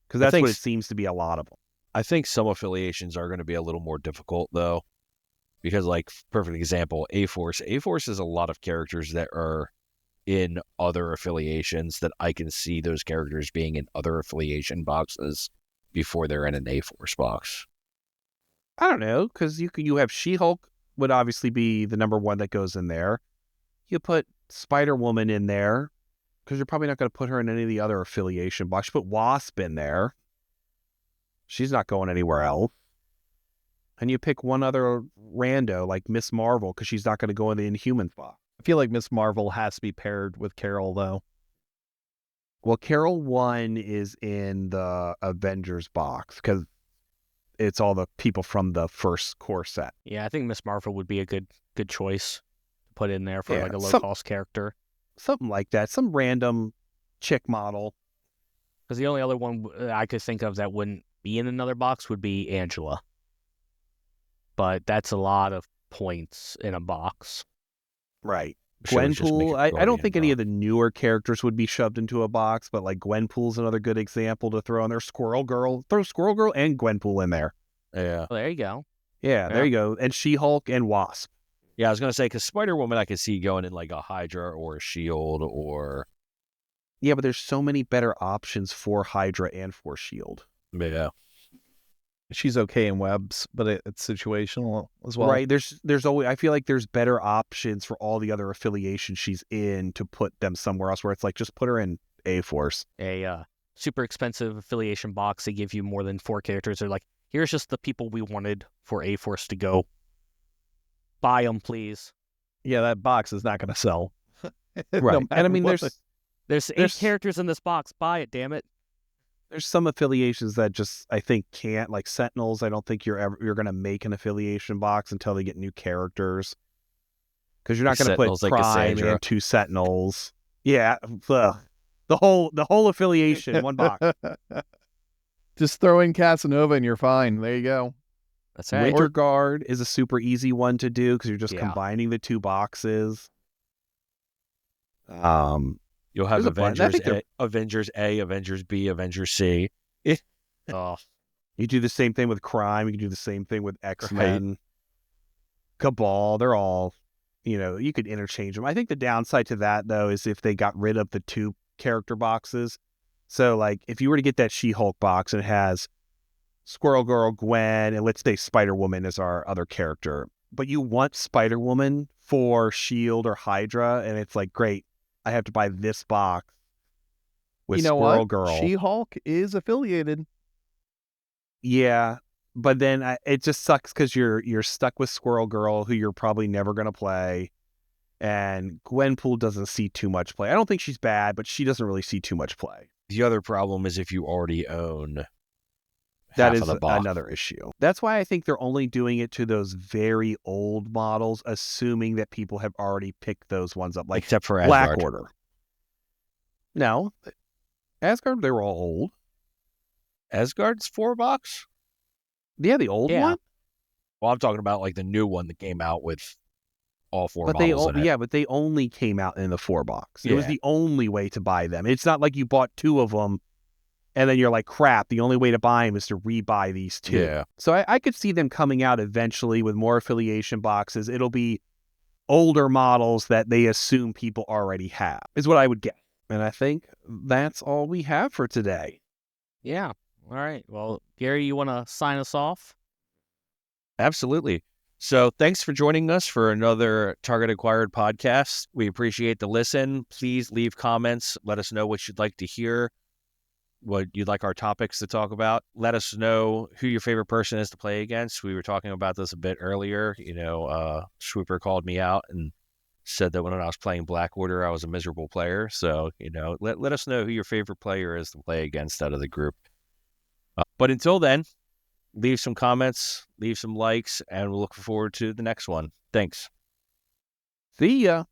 Speaker 3: because that's what it seems to be a lot of them.
Speaker 2: I think some affiliations are going to be a little more difficult though, because perfect example, A-Force. A-Force is a lot of characters that are in other affiliations that I can see those characters being in other affiliation boxes before they're in an A-Force box.
Speaker 3: I don't know, because you have She-Hulk would obviously be the number one that goes in there. You put Spider-Woman in there because you're probably not going to put her in any of the other affiliation box. You put Wasp in there. She's not going anywhere else. And you pick one other rando like Miss Marvel because she's not going to go in the Inhumans box.
Speaker 4: I feel like Miss Marvel has to be paired with Carol, though.
Speaker 3: Well, Carol 1 is in the Avengers box because it's all the people from the first core set.
Speaker 1: Yeah, I think Miss Marvel would be a good choice to put in there for a low-cost character.
Speaker 3: Something like that. Some random chick model.
Speaker 1: Because the only other one I could think of that wouldn't be in another box would be Angela. But that's a lot of points in a box.
Speaker 3: Right.
Speaker 2: Sure,
Speaker 3: Gwenpool, I don't think any of the newer characters would be shoved into a box, but Gwenpool's another good example to throw in there. Squirrel Girl. Throw Squirrel Girl and Gwenpool in there.
Speaker 2: Yeah.
Speaker 1: Well, there you go.
Speaker 3: Yeah, there you go. And She-Hulk and Wasp.
Speaker 2: Yeah, I was going to say, because Spider-Woman I could see going in a Hydra or a Shield or...
Speaker 3: Yeah, but there's so many better options for Hydra and for Shield.
Speaker 2: Yeah.
Speaker 4: She's okay in webs, but it's situational as well.
Speaker 3: Right. There's always, I feel like there's better options for all the other affiliations she's in to put them somewhere else where it's just put her in A-Force.
Speaker 1: A super expensive affiliation box, they give you more than 4 characters. They're like, here's just the people we wanted for A-Force to go. Buy them, please.
Speaker 4: Yeah, that box is not going to sell.
Speaker 3: Right. And I mean,
Speaker 1: there's 8 characters in this box. Buy it, damn it.
Speaker 3: There's some affiliations that just, I think, can't. Like Sentinels, I don't think you're going to make an affiliation box until they get new characters. Because you're not going to put Prime and 2 Sentinels. Yeah. The whole affiliation, one box.
Speaker 4: Just throw in Casanova and you're fine. There you go.
Speaker 1: That's right.
Speaker 3: Winter Guard is a super easy one to do because you're just combining the 2 boxes.
Speaker 2: You'll have Avengers A, Avengers B, Avengers C.
Speaker 1: Oh.
Speaker 3: You do the same thing with Crime. You can do the same thing with X-Men. Right. Cabal. They're all, you could interchange them. I think the downside to that, though, is if they got rid of the 2 character boxes. So, if you were to get that She-Hulk box and it has Squirrel Girl, Gwen, and let's say Spider-Woman is our other character, but you want Spider-Woman for S.H.I.E.L.D. or Hydra, and it's great. I have to buy this box with Squirrel Girl.
Speaker 4: She-Hulk is affiliated.
Speaker 3: Yeah, But then it just sucks because you're stuck with Squirrel Girl, who you're probably never going to play. And Gwenpool doesn't see too much play. I don't think she's bad, but she doesn't really see too much play.
Speaker 2: The other problem is if you already own
Speaker 3: That
Speaker 2: half
Speaker 3: is
Speaker 2: of the box.
Speaker 3: another issue. That's why I think they're only doing it to those very old models, assuming that people have already picked those ones up, like
Speaker 2: Except for
Speaker 3: Black
Speaker 2: Asgard.
Speaker 3: Order. No, Asgard, they were all old.
Speaker 2: Asgard's 4-box?
Speaker 3: Yeah, the old
Speaker 2: Yeah.
Speaker 3: one.
Speaker 2: Well, I'm talking about like the new one that came out with all 4
Speaker 3: But
Speaker 2: models in it.
Speaker 3: but they only came out in the 4-box. It was
Speaker 2: Yeah.
Speaker 3: the only way to buy them. It's not like you bought 2 of them and then you're like, crap, the only way to buy them is to rebuy these 2.
Speaker 2: Yeah.
Speaker 3: So I could see them coming out eventually with more affiliation boxes. It'll be older models that they assume people already have, is what I would guess. And I think that's all we have for today.
Speaker 1: Yeah. All right. Well, Gary, you want to sign us off?
Speaker 2: Absolutely. So thanks for joining us for another Target Acquired podcast. We appreciate the listen. Please leave comments. Let us know what you'd like to hear, what you'd like our topics to talk about. Let us know who your favorite person is to play against. We were talking about this a bit earlier. Swooper called me out and said that when I was playing Black Order, I was a miserable player. So, let us know who your favorite player is to play against out of the group. But until then, leave some comments, leave some likes, and we'll look forward to the next one. Thanks.
Speaker 3: See ya.